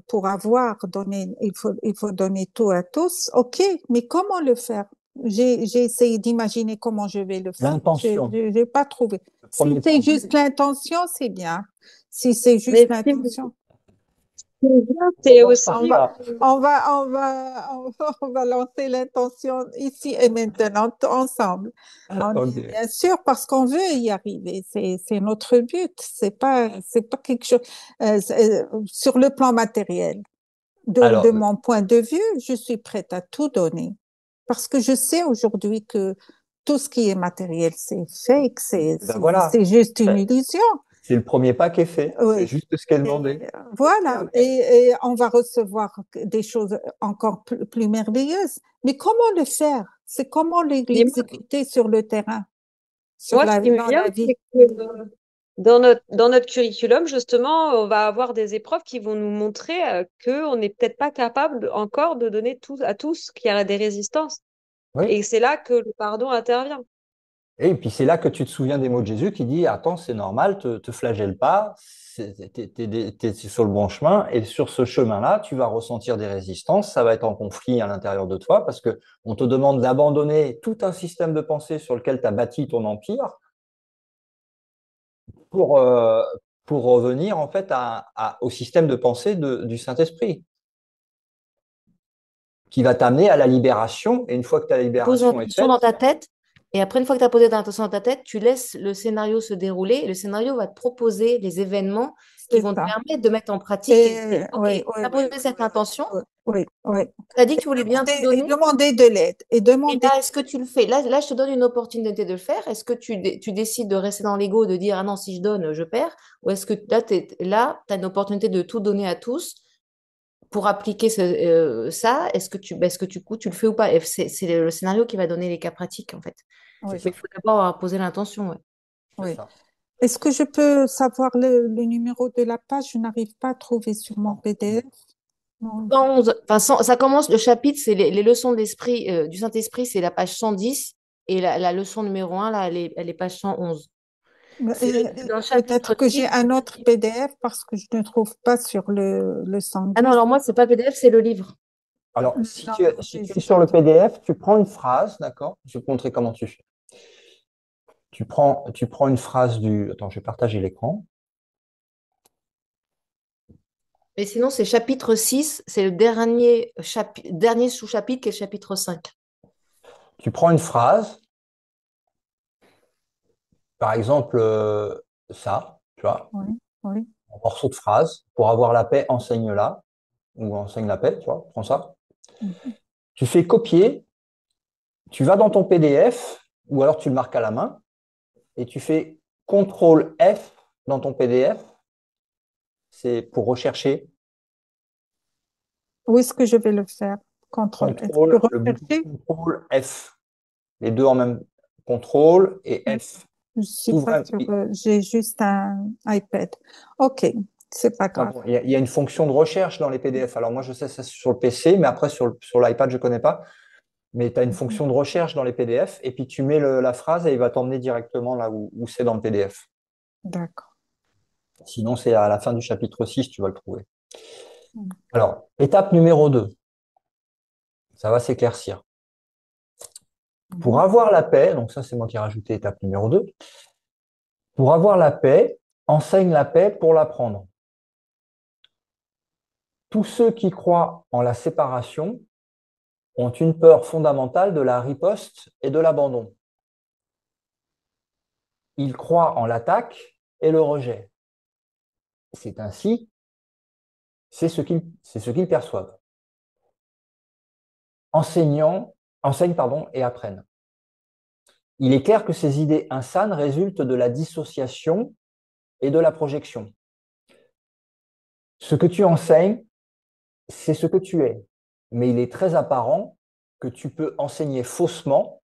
pour avoir donné, il faut donner tout à tous, ok, mais comment le faire? J'ai essayé d'imaginer comment je vais le faire. L'intention. J'ai pas trouvé. Le Si premier c'est point. juste l'intention, c'est bien. Si c'est juste Mais si l'intention, c'est Commence par on aussi. va, ça. on va lancer l'intention ici et maintenant, ensemble. Ok. Bien sûr, parce qu'on veut y arriver. C'est notre but. C'est pas quelque chose, sur le plan matériel. De Alors, mon point de vue, je suis prête à tout donner. Parce que je sais aujourd'hui que tout ce qui est matériel, c'est fake, ben voilà. c'est juste une illusion. C'est le premier pas qui est fait. Oui. C'est juste ce qu'elle Et demandait. voilà, et on va recevoir des choses encore plus merveilleuses. Mais comment le faire? C'est comment Mais l'exécuter sur le terrain, moi, ce qui me dans vient, la vie? c'est que dans notre curriculum, justement, on va avoir des épreuves qui vont nous montrer qu'on n'est peut-être pas capable encore de donner tout à tous, qu'il y a des résistances. Oui. Et c'est là que le pardon intervient. Et puis c'est là que tu te souviens des mots de Jésus qui dit, attends, c'est normal, te flagelle pas, t'es sur le bon chemin, et sur ce chemin-là, tu vas ressentir des résistances, ça va être en conflit à l'intérieur de toi, parce que on te demande d'abandonner tout un système de pensée sur lequel tu as bâti ton empire pour, euh, pour revenir en fait au système de pensée du Saint-Esprit, qui va t'amener à la libération, et une fois que ta Tu poses libération est l'intention faite, dans ta tête, et après, une fois que tu as posé l'intention dans ta tête, tu laisses le scénario se dérouler, et le scénario va te proposer les événements qui C'est vont te ça. permettre de mettre en pratique. Et, OK, Oui, tu oui, as posé cette intention, oui, oui. tu as dit que tu voulais bien tout Et donner, demander de l'aide. Et et demander. là, est-ce que tu le fais? Là, je te donne une opportunité de le faire. Est-ce que tu décides de rester dans l'ego, de dire, ah non, si je donne, je perds? Ou est-ce que là, tu as une opportunité de tout donner à tous pour appliquer ça? Est-ce que du coup, tu le fais ou pas? Et c'est le scénario qui va donner les cas pratiques, en fait. Oui, Mais il faut d'abord poser l'intention, ouais. c'est oui. ça. Est-ce que je peux savoir le numéro de la page? Je n'arrive pas à trouver sur mon PDF. Non. 111, enfin, ça commence, le chapitre, c'est les leçons de l'esprit, du Saint-Esprit, c'est la page 110, et la leçon numéro 1, là, elle est page 111. C'est dans le Peut-être chapitre que 6. j'ai un autre PDF parce que je ne trouve pas sur le Ah non, 110. alors moi, c'est pas PDF, c'est le livre. Alors, si Non, si tu es sur le PDF, tu prends une phrase, d'accord? Je vais te montrer comment tu fais. Tu prends une phrase du... Attends, je vais partager l'écran. Mais sinon, c'est chapitre 6, c'est le dernier sous-chapitre qui est le chapitre 5. Tu prends une phrase, par exemple, ça, tu vois, oui, oui. un morceau de phrase, pour avoir la paix, enseigne-la, ou enseigne la paix, tu vois, prends ça. Mhm. Tu fais copier, tu vas dans ton PDF, ou alors tu le marques à la main, et tu fais CTRL F dans ton PDF, c'est pour rechercher, Où est-ce que je vais le faire? Contrôle F. CTRL, Pour le bouton rechercher? CTRL F, les deux en même CTRL et F. Je ne suis T'ouvres pas un- sur. J'ai juste un iPad. OK, c'est pas Non, grave. bon, il y a une fonction de recherche dans les PDF. Alors moi, je sais ça sur le PC, mais après sur l'iPad, je ne connais pas. Mais tu as une fonction de recherche dans les PDF, et puis tu mets la phrase et il va t'emmener directement là où c'est dans le PDF. D'accord. Sinon, c'est à la fin du chapitre 6, tu vas le trouver. Alors, étape numéro 2, ça va s'éclaircir. Pour Mhm. avoir la paix, donc ça c'est moi qui ai rajouté étape numéro 2, pour avoir la paix, enseigne la paix pour l'apprendre. Tous ceux qui croient en la séparation ont une peur fondamentale de la riposte et de l'abandon. Ils croient en l'attaque et le rejet. C'est ainsi, c'est ce qu'ils perçoivent. Enseignent et apprennent. Il est clair que ces idées insanes résultent de la dissociation et de la projection. Ce que tu enseignes, c'est ce que tu es. Mais il est très apparent que tu peux enseigner faussement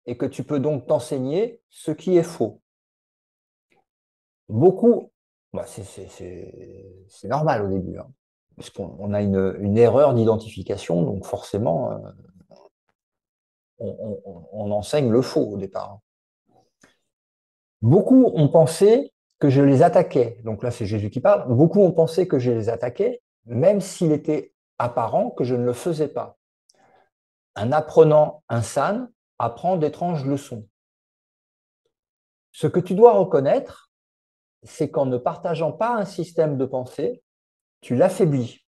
et que tu peux donc t'enseigner ce qui est faux. Beaucoup, bah c'est normal au début, hein, parce qu'on a une erreur d'identification, donc forcément, on enseigne le faux au départ. Beaucoup ont pensé que je les attaquais. Donc là, c'est Jésus qui parle. Beaucoup ont pensé que je les attaquais, même s'il était apparent que je ne le faisais pas. Un apprenant insane apprend d'étranges leçons. Ce que tu dois reconnaître, c'est qu'en ne partageant pas un système de pensée, tu l'affaiblis.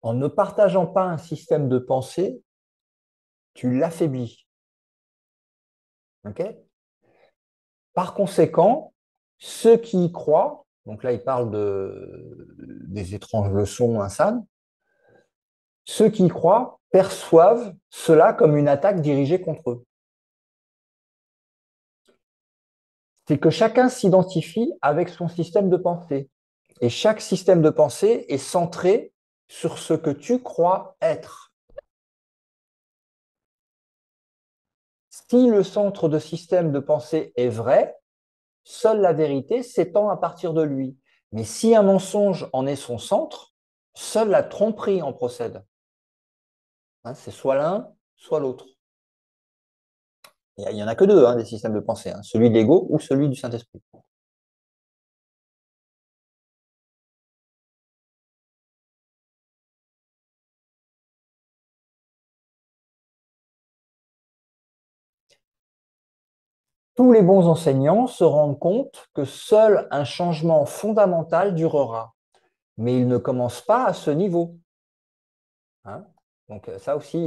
En ne partageant pas un système de pensée, tu l'affaiblis. Okay. Par conséquent, ceux qui y croient, donc là il parle des étranges leçons insanes, ceux qui y croient perçoivent cela comme une attaque dirigée contre eux. c'est que chacun s'identifie avec son système de pensée. Et chaque système de pensée est centré sur ce que tu crois être. Si le centre de système de pensée est vrai, seule la vérité s'étend à partir de lui. Mais si un mensonge en est son centre, seule la tromperie en procède. Hein, c'est soit l'un, soit l'autre. Il n'y en a que deux, hein, des systèmes de pensée, hein, celui de l'ego ou celui du Saint-Esprit. Tous les bons enseignants se rendent compte que seul un changement fondamental durera, mais ils ne commencent pas à ce niveau. Hein. Donc ça aussi,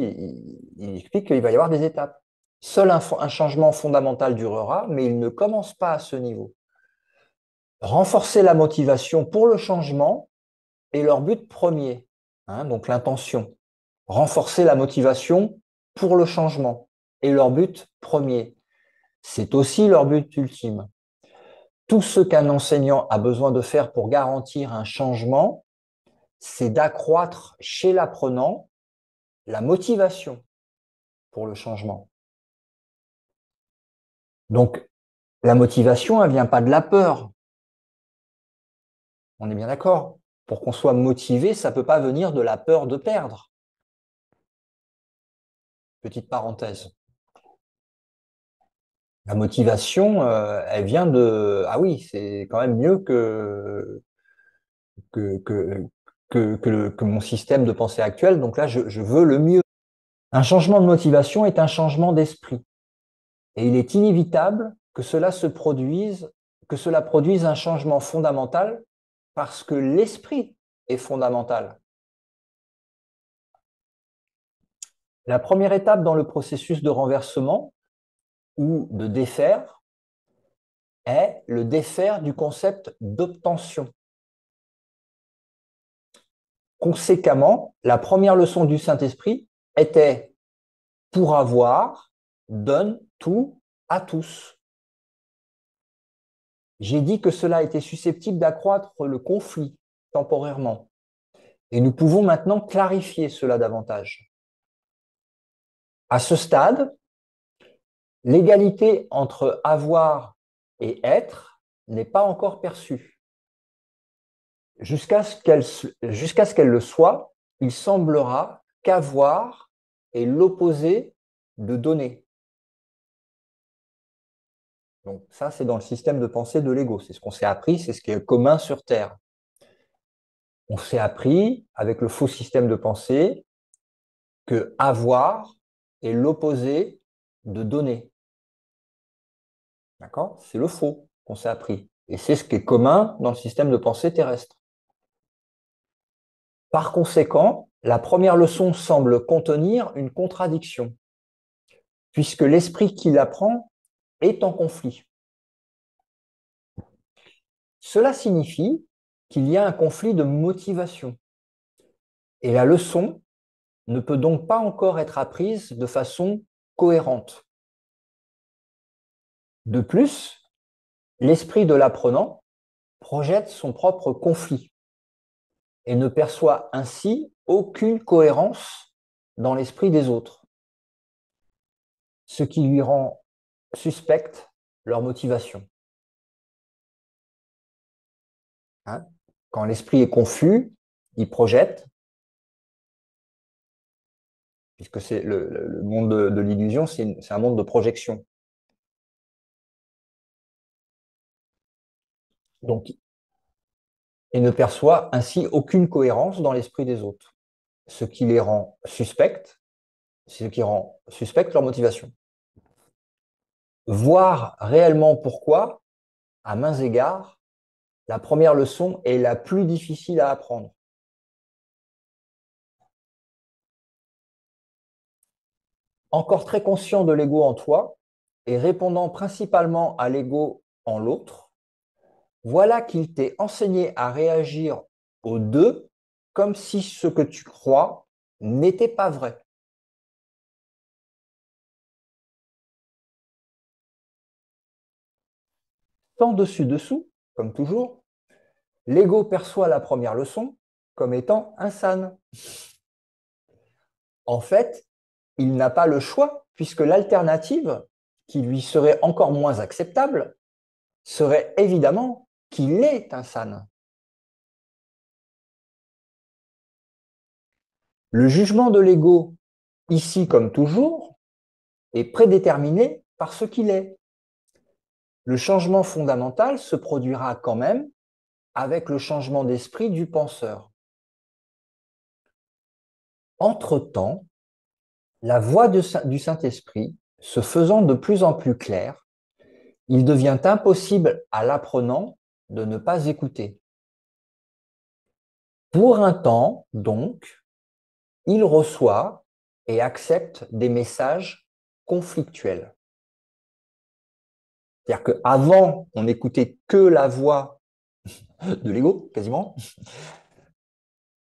il explique qu'il va y avoir des étapes. Seul un changement fondamental durera, mais il ne commence pas à ce niveau. Renforcer la motivation pour le changement est leur but premier, hein, donc l'intention. Renforcer la motivation pour le changement est leur but premier. C'est aussi leur but ultime. Tout ce qu'un enseignant a besoin de faire pour garantir un changement, c'est d'accroître chez l'apprenant la motivation pour le changement. Donc, la motivation, elle ne vient pas de la peur. On est bien d'accord. Pour qu'on soit motivé, ça ne peut pas venir de la peur de perdre. Petite parenthèse. La motivation, elle vient de... Ah oui, c'est quand même mieux que mon système de pensée actuel. Donc là, je veux le mieux. Un changement de motivation est un changement d'esprit. Et il est inévitable que cela produise un changement fondamental parce que l'esprit est fondamental. La première étape dans le processus de renversement ou de défaire est le défaire du concept d'obtention. Conséquemment, la première leçon du Saint-Esprit était « pour avoir, donne tout à tous ». J'ai dit que cela était susceptible d'accroître le conflit temporairement. Et nous pouvons maintenant clarifier cela davantage. À ce stade, l'égalité entre avoir et être n'est pas encore perçue. Jusqu'à ce qu'elle le soit, il semblera qu'avoir est l'opposé de donner. Donc ça, c'est dans le système de pensée de l'ego. C'est ce qu'on s'est appris, c'est ce qui est commun sur Terre. On s'est appris, avec le faux système de pensée, que avoir est l'opposé de donner. D'accord? C'est le faux qu'on s'est appris. Et c'est ce qui est commun dans le système de pensée terrestre. Par conséquent, la première leçon semble contenir une contradiction, puisque l'esprit qui l'apprend est en conflit. Cela signifie qu'il y a un conflit de motivation. Et la leçon ne peut donc pas encore être apprise de façon cohérente. De plus, l'esprit de l'apprenant projette son propre conflit et ne perçoit ainsi aucune cohérence dans l'esprit des autres, ce qui lui rend suspecte leur motivation. Hein? Quand l'esprit est confus, il projette, puisque c'est le monde de l'illusion, c'est un monde de projection. Donc, il ne perçoit ainsi aucune cohérence dans l'esprit des autres, ce qui les rend suspects, ce qui rend suspecte leur motivation. Voir réellement pourquoi, à mains égards, la première leçon est la plus difficile à apprendre. Encore très conscient de l'ego en toi et répondant principalement à l'ego en l'autre, voilà qu'il t'est enseigné à réagir aux deux comme si ce que tu crois n'était pas vrai. sans dessus-dessous, comme toujours, l'ego perçoit la première leçon comme étant insane. En fait, il n'a pas le choix, puisque l'alternative, qui lui serait encore moins acceptable, serait évidemment qu'il est insane. Le jugement de l'ego, ici comme toujours, est prédéterminé par ce qu'il est. Le changement fondamental se produira quand même avec le changement d'esprit du penseur. Entre-temps, la voix du Saint-Esprit se faisant de plus en plus claire, il devient impossible à l'apprenant de ne pas écouter. Pour un temps, donc, il reçoit et accepte des messages conflictuels. C'est-à-dire qu'avant, on n'écoutait que la voix de l'ego, quasiment.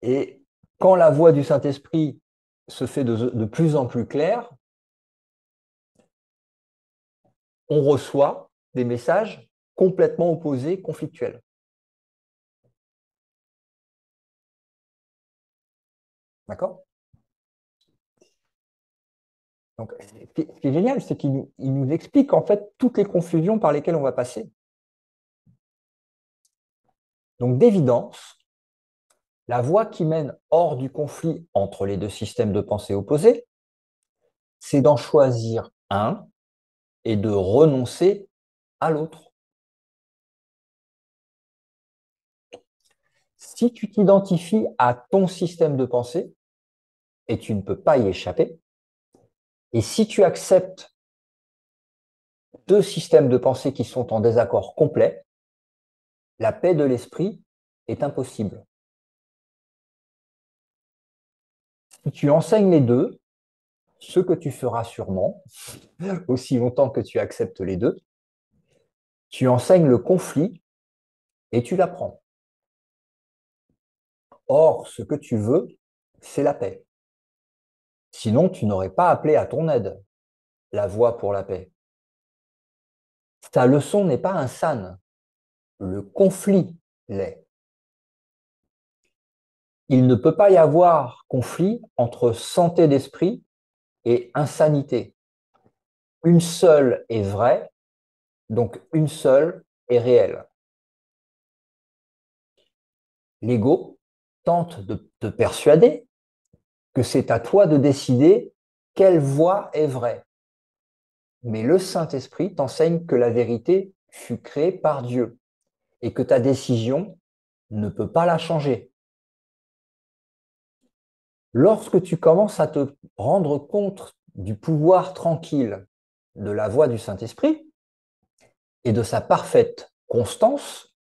Et quand la voix du Saint-Esprit se fait de plus en plus claire, on reçoit des messages complètement opposés, conflictuels. D'accord? Donc, ce qui est génial, c'est qu'il nous explique en fait toutes les confusions par lesquelles on va passer. Donc, d'évidence, la voie qui mène hors du conflit entre les deux systèmes de pensée opposés, c'est d'en choisir un et de renoncer à l'autre. Si tu t'identifies à ton système de pensée, et tu ne peux pas y échapper, et si tu acceptes deux systèmes de pensée qui sont en désaccord complet, la paix de l'esprit est impossible. Si tu enseignes les deux, ce que tu feras sûrement, aussi longtemps que tu acceptes les deux, tu enseignes le conflit et tu l'apprends. Or, ce que tu veux, c'est la paix. Sinon, tu n'aurais pas appelé à ton aide la voie pour la paix. Ta leçon n'est pas insane, le conflit l'est. Il ne peut pas y avoir conflit entre santé d'esprit et insanité. Une seule est vraie, donc une seule est réelle. L'ego tente de te persuader que c'est à toi de décider quelle voie est vraie. Mais le Saint-Esprit t'enseigne que la vérité fut créée par Dieu et que ta décision ne peut pas la changer. Lorsque tu commences à te rendre compte du pouvoir tranquille de la voix du Saint-Esprit et de sa parfaite constance,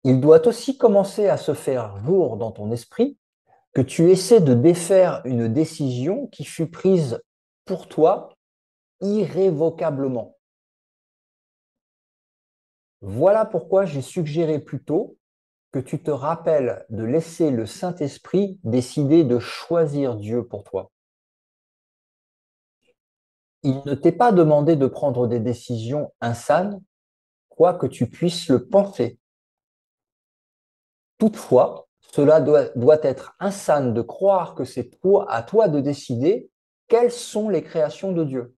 il doit aussi commencer à se faire jour dans ton esprit que tu essaies de défaire une décision qui fut prise pour toi irrévocablement. Voilà pourquoi j'ai suggéré plus tôt que tu te rappelles de laisser le Saint-Esprit décider de choisir Dieu pour toi. Il ne t'est pas demandé de prendre des décisions insanes, quoi que tu puisses le penser. Toutefois, cela doit être insane de croire que c'est à toi de décider quelles sont les créations de Dieu.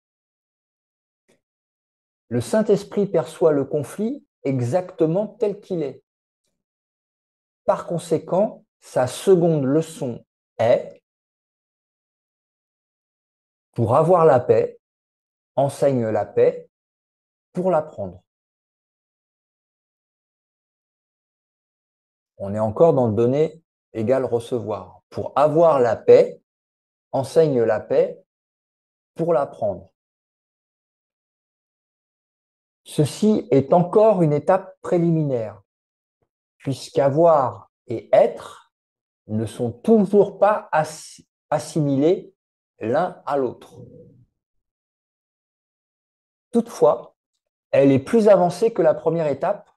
Le Saint-Esprit perçoit le conflit exactement tel qu'il est. Par conséquent, sa seconde leçon est, pour avoir la paix, enseigne la paix pour l'apprendre. On est encore dans le donner égale recevoir. Pour avoir la paix, enseigne la paix pour l'apprendre. Ceci est encore une étape préliminaire, puisqu'avoir et être ne sont toujours pas assimilés l'un à l'autre. Toutefois, elle est plus avancée que la première étape,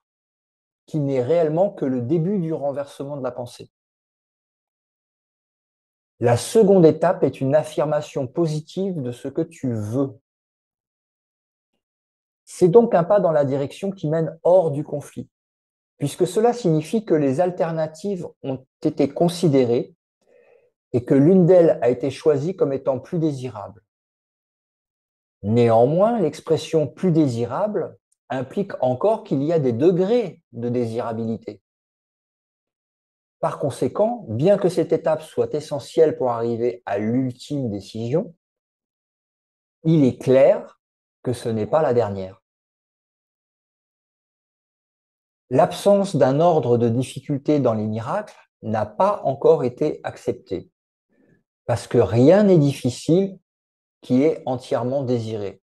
qui n'est réellement que le début du renversement de la pensée. La seconde étape est une affirmation positive de ce que tu veux. C'est donc un pas dans la direction qui mène hors du conflit, puisque cela signifie que les alternatives ont été considérées et que l'une d'elles a été choisie comme étant plus désirable. Néanmoins, l'expression plus désirable implique encore qu'il y a des degrés de désirabilité. Par conséquent, bien que cette étape soit essentielle pour arriver à l'ultime décision, il est clair que ce n'est pas la dernière. L'absence d'un ordre de difficulté dans les miracles n'a pas encore été acceptée, parce que rien n'est difficile qui est entièrement désiré.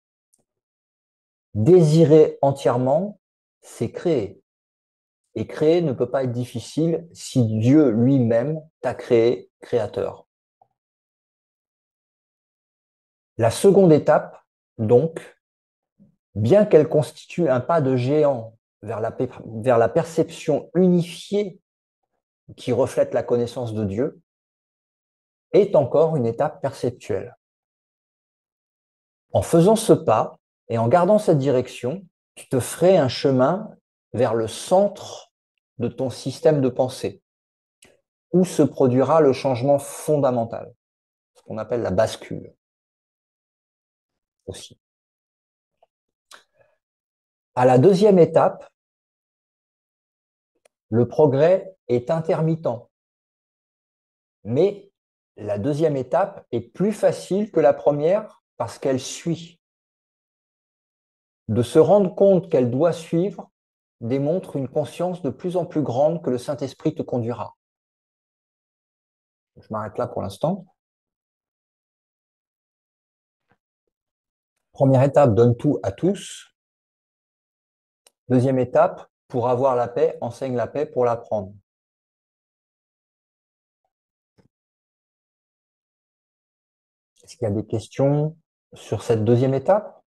Désirer entièrement, c'est créer. Et créer ne peut pas être difficile si Dieu lui-même t'a créé créateur. La seconde étape, donc, bien qu'elle constitue un pas de géant vers la perception unifiée qui reflète la connaissance de Dieu, est encore une étape perceptuelle. En faisant ce pas et en gardant cette direction, tu te ferais un chemin vers le centre de ton système de pensée, où se produira le changement fondamental, ce qu'on appelle la bascule aussi. À la deuxième étape, le progrès est intermittent, mais la deuxième étape est plus facile que la première parce qu'elle suit. De se rendre compte qu'elle doit suivre démontre une conscience de plus en plus grande que le Saint-Esprit te conduira. Je m'arrête là pour l'instant. Première étape, donne tout à tous. Deuxième étape, pour avoir la paix, enseigne la paix pour l'apprendre. Est-ce qu'il y a des questions sur cette deuxième étape?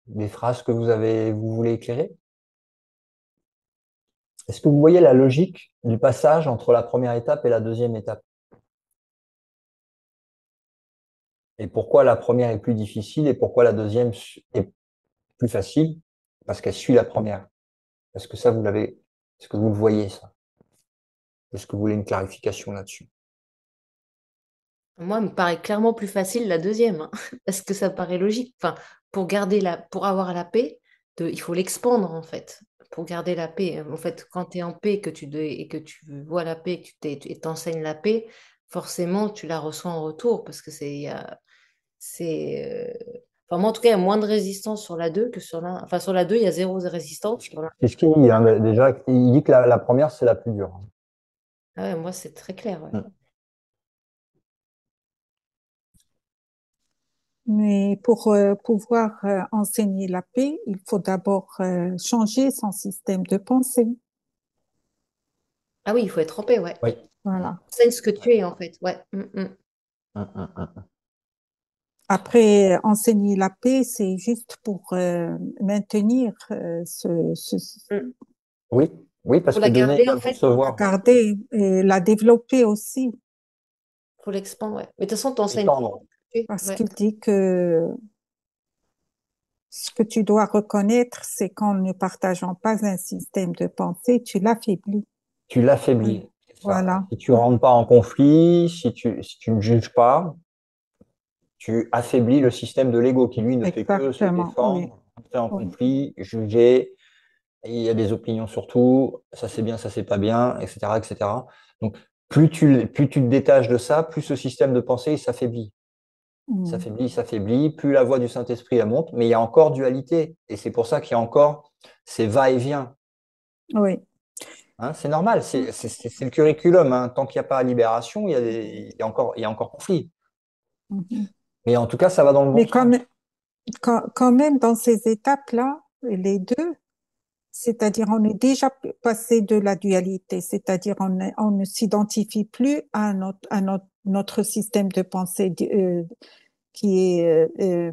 Des phrases que vous voulez éclairer? Est-ce que vous voyez la logique du passage entre la première étape et la deuxième étape? Et pourquoi la première est plus difficile et pourquoi la deuxième est plus facile? Parce qu'elle suit la première. Est-ce que ça, est-ce que vous le voyez, ça? Est-ce que vous voulez une clarification là-dessus? Moi, il me paraît clairement plus facile la deuxième, hein, parce que ça paraît logique. Enfin, pour avoir la paix, il faut l'expandre en fait. Pour garder la paix. En fait, quand tu es en paix et que tu vois la paix, et t'enseignes la paix, forcément, tu la reçois en retour parce que enfin, moi, en tout cas, il y a moins de résistance sur la 2 que sur la 1. Enfin, sur la 2, il y a zéro résistance. C'est ce qu'il dit, hein, déjà, il dit que la première, c'est la plus dure. Ah ouais, moi, c'est très clair. Ouais. Mais pour pouvoir enseigner la paix, il faut d'abord changer son système de pensée. Ah oui, il faut être en paix, ouais. Oui. Voilà. C'est ce que tu es, en fait. Ouais. Après, enseigner la paix, c'est juste pour maintenir Mm. Oui, oui, parce Pour que la donner garder, en égale fait. la recevoir. garder et la développer aussi. Pour l'expandre, ouais. Mais de toute façon, tu enseignes. Étendre. Parce Ouais. qu'il dit que ce que tu dois reconnaître, c'est qu'en ne partageant pas un système de pensée, tu l'affaiblis. Tu l'affaiblis. C'est ça. Voilà. Si tu rentres pas en conflit, si tu ne juges pas, tu affaiblis le système de l'ego qui, lui, ne fait que se Exactement, oui. défendre, entrer en Oui. conflit, juger. Il y a des opinions sur tout, ça c'est bien, ça c'est pas bien, etc., etc. Donc, plus tu te détaches de ça, plus ce système de pensée il s'affaiblit. Mm. S'affaiblit, plus la voix du Saint-Esprit elle monte, mais il y a encore dualité. Et c'est pour ça qu'il y a encore ces va-et-vient. Oui. Hein, c'est normal, c'est le curriculum. Hein. Tant qu'il n'y a pas libération, il y a encore conflit. Mhm. Mais en tout cas, ça va dans le bon Mais sens. quand même, dans ces étapes-là, les deux, c'est-à-dire on est déjà passé de la dualité, c'est-à-dire on ne s'identifie plus notre système de pensée qui est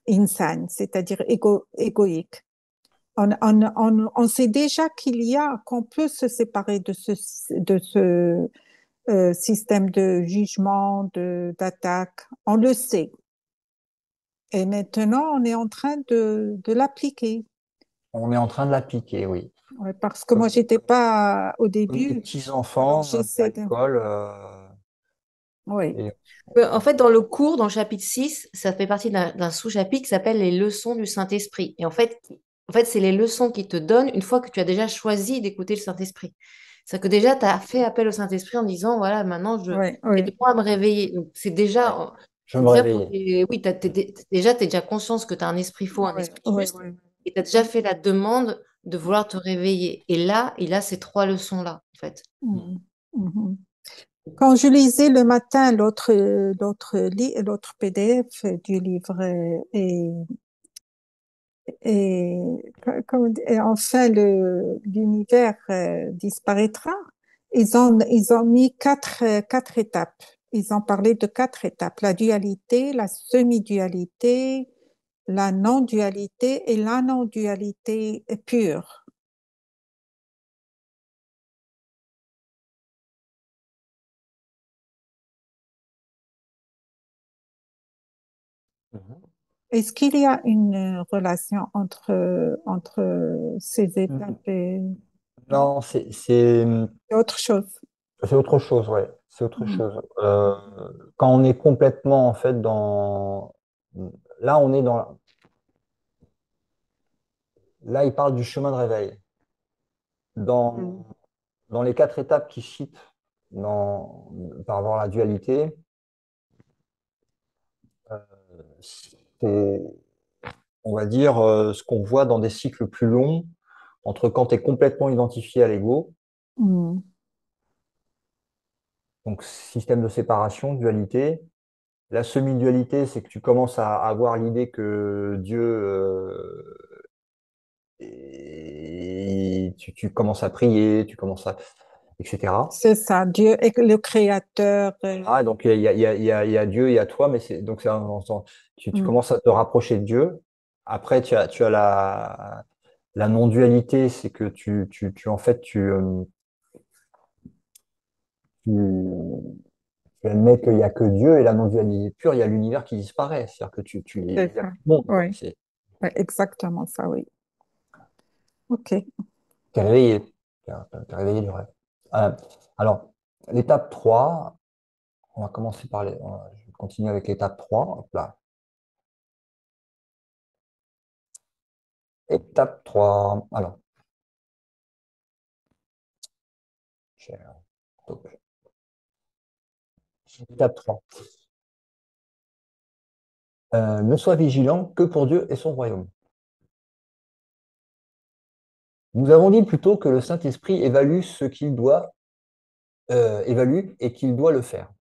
insane, c'est-à-dire égoïque. On sait déjà qu'on peut se séparer de ce système de jugement, d'attaque. On le sait. Et maintenant, on est en train de l'appliquer. On est en train de l'appliquer, oui. Ouais, parce que moi, j'étais pas au Comme des début. Alors, petits-enfants à j'essaie de... l'école. Oui, Et En fait, dans le cours, dans le chapitre 6, ça fait partie d'un sous-chapitre qui s'appelle les leçons du Saint-Esprit. Et en fait, c'est les leçons qui te donnent une fois que tu as déjà choisi d'écouter le Saint-Esprit. C'est que déjà, tu as fait appel au Saint-Esprit en disant, voilà, maintenant, oui, oui, aide-moi à me réveiller. Donc, ouais, je vais c'est me déjà réveiller. oui, déjà, tu es déjà conscience que tu as un esprit faux, un oui, esprit oui, juste, oui. et tu as déjà fait la demande de vouloir te réveiller. Et là, ces trois leçons-là, en fait. Mhm, mhm. Quand je lisais le matin l'autre PDF du livre et enfin l'univers disparaîtra, ils ont mis quatre étapes. Ils ont parlé de quatre étapes, la dualité, la semi-dualité, la non-dualité et la non-dualité pure. Mhm. Est-ce qu'il y a une relation entre ces étapes et Non, et autre chose? c'est autre chose, ouais. C'est autre Mm. chose. Quand on est complètement, en fait, Là, on est dans... Là, il parle du chemin de réveil. Mm. Dans, dans les quatre étapes qu'il cite par rapport à la dualité, c'est, on va dire, ce qu'on voit dans des cycles plus longs, entre quand tu es complètement identifié à l'ego, Mm. donc système de séparation, dualité. La semi-dualité, c'est que tu commences à avoir l'idée que Dieu, et tu commences à prier, etc. C'est ça, Dieu est le créateur. Ah, donc il y a Dieu, il y a toi, mais tu Mm. commences à te rapprocher de Dieu. Après, tu as la non-dualité, c'est que en fait, tu, tu admets qu'il n'y a que Dieu, et la non-dualité pure, il y a l'univers qui disparaît. C'est-à-dire que il C'est y a ça. plus de monde, quoi. Oui, ouais, exactement ça, oui. OK. T'es réveillé. T'es réveillé du rêve. Euh, alors, l'étape 3, on va commencer je vais continuer avec l'étape 3. Hop là. Étape 3. Alors, j'ai- donc, étape 3. Ne sois vigilant que pour Dieu et son royaume. Nous avons dit plutôt que le Saint-Esprit évalue ce qu'il doit, évalue et qu'il doit le faire.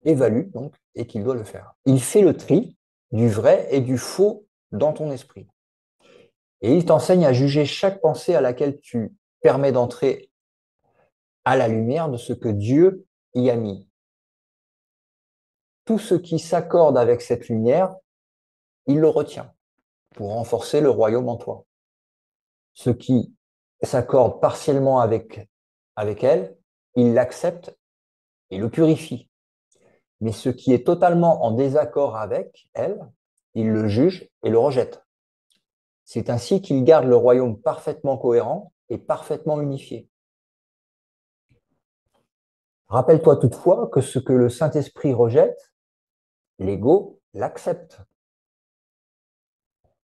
Évalue donc et qu'il doit le faire. Il fait le tri du vrai et du faux dans ton esprit. Et il t'enseigne à juger chaque pensée à laquelle tu permets d'entrer à la lumière de ce que Dieu y a mis. Tout ce qui s'accorde avec cette lumière, il le retient pour renforcer le royaume en toi. Ce qui s'accorde partiellement avec elle, il l'accepte et le purifie. Mais ce qui est totalement en désaccord avec elle, il le juge et le rejette. C'est ainsi qu'il garde le royaume parfaitement cohérent et parfaitement unifié. Rappelle-toi toutefois que ce que le Saint-Esprit rejette, l'ego l'accepte.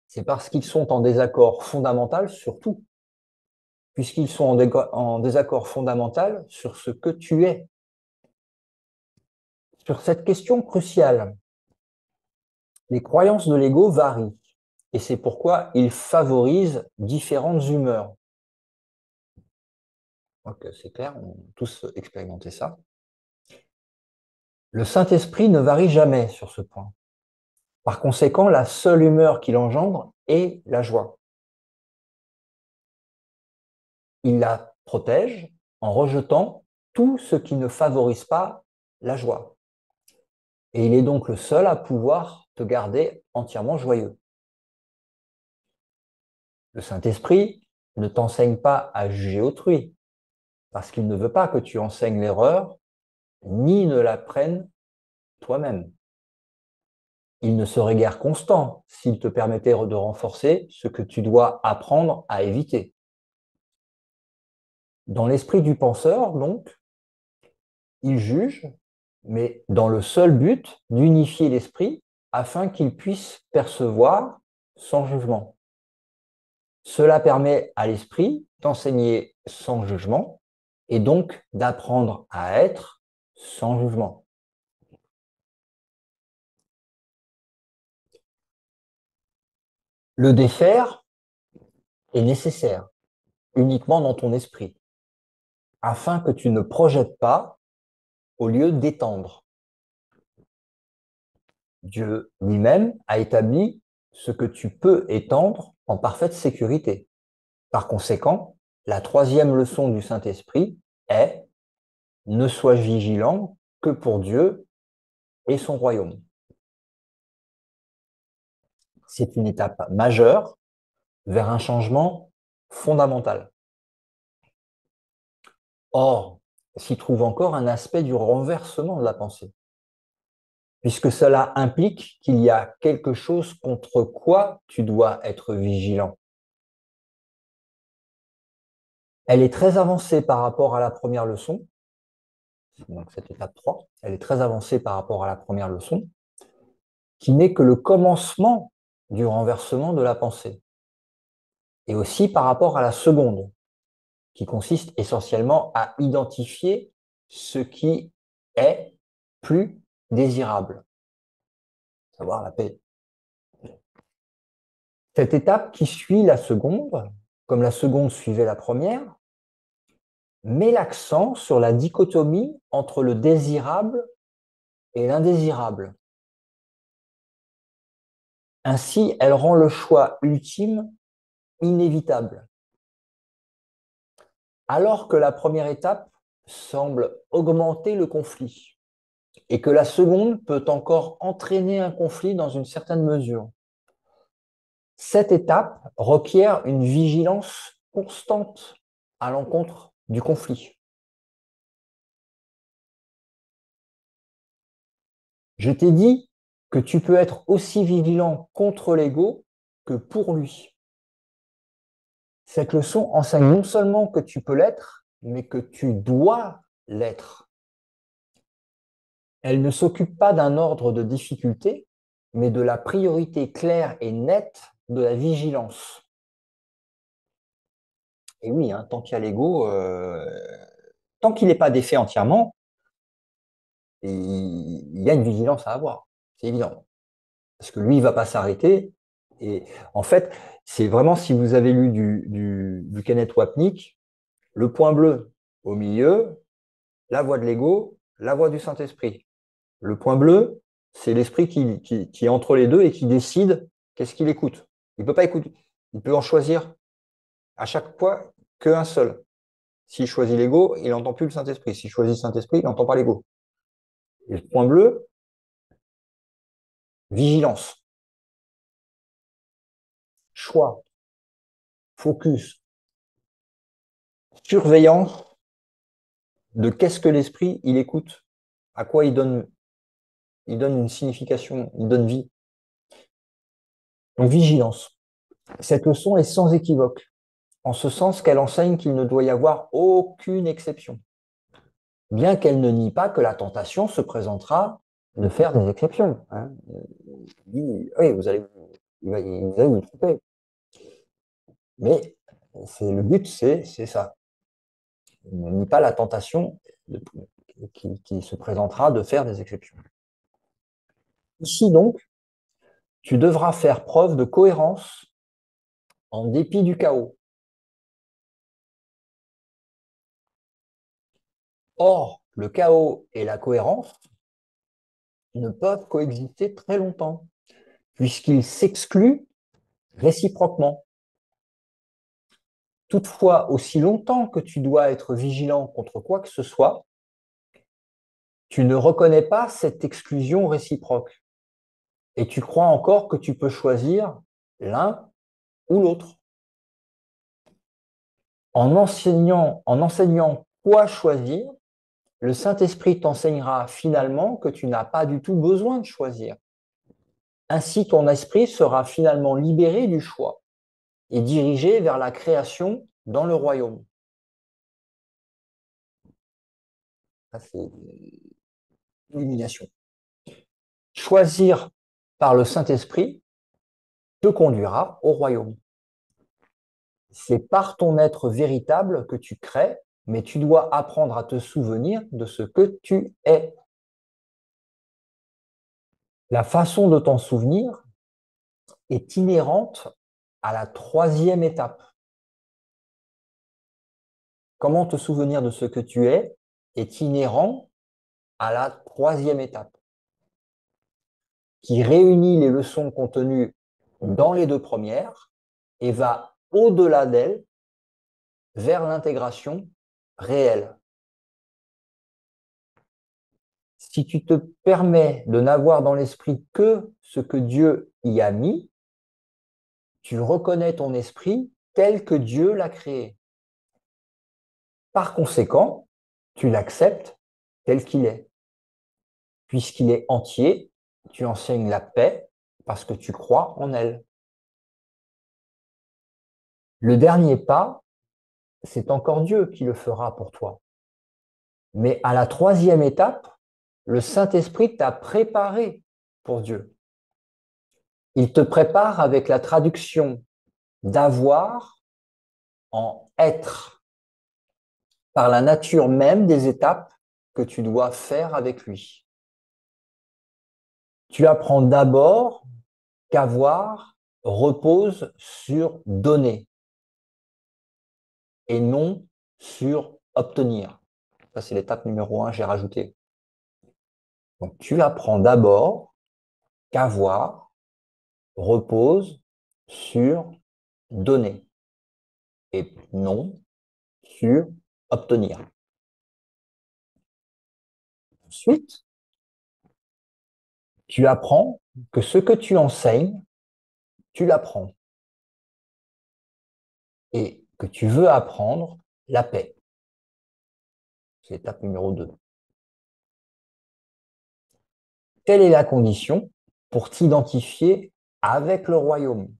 C'est parce qu'ils sont en désaccord fondamental sur tout, puisqu'ils sont en désaccord fondamental sur ce que tu es. Sur cette question cruciale, les croyances de l'ego varient, et c'est pourquoi ils favorisent différentes humeurs. Donc, c'est clair, on a tous expérimenté ça. Le Saint-Esprit ne varie jamais sur ce point. Par conséquent, la seule humeur qu'il engendre est la joie. Il la protège en rejetant tout ce qui ne favorise pas la joie. Et il est donc le seul à pouvoir te garder entièrement joyeux. Le Saint-Esprit ne t'enseigne pas à juger autrui, parce qu'il ne veut pas que tu enseignes l'erreur, ni ne l'apprennes toi-même. il ne serait guère constant s'il te permettait de renforcer ce que tu dois apprendre à éviter. Dans l'esprit du penseur, donc, il juge, mais dans le seul but d'unifier l'esprit afin qu'il puisse percevoir sans jugement. Cela permet à l'esprit d'enseigner sans jugement et donc d'apprendre à être sans jugement. Le défaire est nécessaire uniquement dans ton esprit, afin que tu ne projettes pas au lieu d'étendre. Dieu lui-même a établi ce que tu peux étendre en parfaite sécurité. Par conséquent, la troisième leçon du Saint-Esprit est « Ne sois vigilant que pour Dieu et son royaume ». C'est une étape majeure vers un changement fondamental. Or, s'y trouve encore un aspect du renversement de la pensée, puisque cela implique qu'il y a quelque chose contre quoi tu dois être vigilant. Elle est très avancée par rapport à la première leçon, donc cette étape 3, elle est très avancée par rapport à la première leçon, qui n'est que le commencement du renversement de la pensée, et aussi par rapport à la seconde, qui consiste essentiellement à identifier ce qui est plus désirable, à savoir la paix. Cette étape qui suit la seconde, comme la seconde suivait la première, met l'accent sur la dichotomie entre le désirable et l'indésirable. Ainsi, elle rend le choix ultime inévitable. Alors que la première étape semble augmenter le conflit et que la seconde peut encore entraîner un conflit dans une certaine mesure. Cette étape requiert une vigilance constante à l'encontre du conflit. Je t'ai dit que tu peux être aussi vigilant contre l'ego que pour lui. Cette leçon enseigne non seulement que tu peux l'être, mais que tu dois l'être. Elle ne s'occupe pas d'un ordre de difficulté, mais de la priorité claire et nette de la vigilance. Et oui, hein, tant qu'il y a l'ego, tant qu'il n'est pas défait entièrement, il y a une vigilance à avoir, c'est évident. Parce que lui, il ne va pas s'arrêter. Et en fait, c'est vraiment, si vous avez lu du Kenneth Wapnick, le point bleu au milieu, la voix de l'ego, la voix du Saint-Esprit. Le point bleu, c'est l'esprit qui est entre les deux et qui décide qu'est-ce qu'il écoute. Il ne peut pas écouter. Il peut en choisir à chaque fois qu'un seul. S'il choisit l'ego, il n'entend plus le Saint-Esprit. S'il choisit le Saint-Esprit, il n'entend pas l'ego. Et le point bleu, vigilance, choix, focus, surveillance de qu'est-ce que l'esprit il écoute, à quoi il donne une signification, il donne vie. Donc vigilance. Cette leçon est sans équivoque, en ce sens qu'elle enseigne qu'il ne doit y avoir aucune exception, bien qu'elle ne nie pas que la tentation se présentera de faire des exceptions. Hein. Il dit, oui, vous allez vous tromper. Mais le but, c'est ça. Il ne nie pas la tentation qui se présentera de faire des exceptions. Ici donc, tu devras faire preuve de cohérence en dépit du chaos. Or, le chaos et la cohérence ne peuvent coexister très longtemps, puisqu'ils s'excluent réciproquement. Toutefois, aussi longtemps que tu dois être vigilant contre quoi que ce soit, tu ne reconnais pas cette exclusion réciproque et tu crois encore que tu peux choisir l'un ou l'autre. En enseignant quoi choisir, le Saint-Esprit t'enseignera finalement que tu n'as pas du tout besoin de choisir. Ainsi, ton esprit sera finalement libéré du choix et dirigé vers la création dans le royaume. Ça, c'est l'illumination. Choisir par le Saint-Esprit te conduira au royaume. C'est par ton être véritable que tu crées, mais tu dois apprendre à te souvenir de ce que tu es. La façon de t'en souvenir est inhérente à la troisième étape. Comment te souvenir de ce que tu es est inhérent à la troisième étape, qui réunit les leçons contenues dans les deux premières et va au-delà d'elles vers l'intégration réelle. Si tu te permets de n'avoir dans l'esprit que ce que Dieu y a mis, tu reconnais ton esprit tel que Dieu l'a créé. Par conséquent, tu l'acceptes tel qu'il est. Puisqu'il est entier, tu enseignes la paix parce que tu crois en elle. Le dernier pas, c'est encore Dieu qui le fera pour toi. Mais à la troisième étape, le Saint-Esprit t'a préparé pour Dieu. Il te prépare avec la traduction d'avoir en être, par la nature même des étapes que tu dois faire avec lui. Tu apprends d'abord qu'avoir repose sur donner et non sur obtenir. Ça, c'est l'étape numéro 1, j'ai rajouté. Donc, tu apprends d'abord qu'avoir repose sur donner et non sur obtenir. Ensuite, tu apprends que ce que tu enseignes, tu l'apprends et que tu veux apprendre la paix. C'est l'étape numéro 2. Telle est la condition pour t'identifier avec le royaume,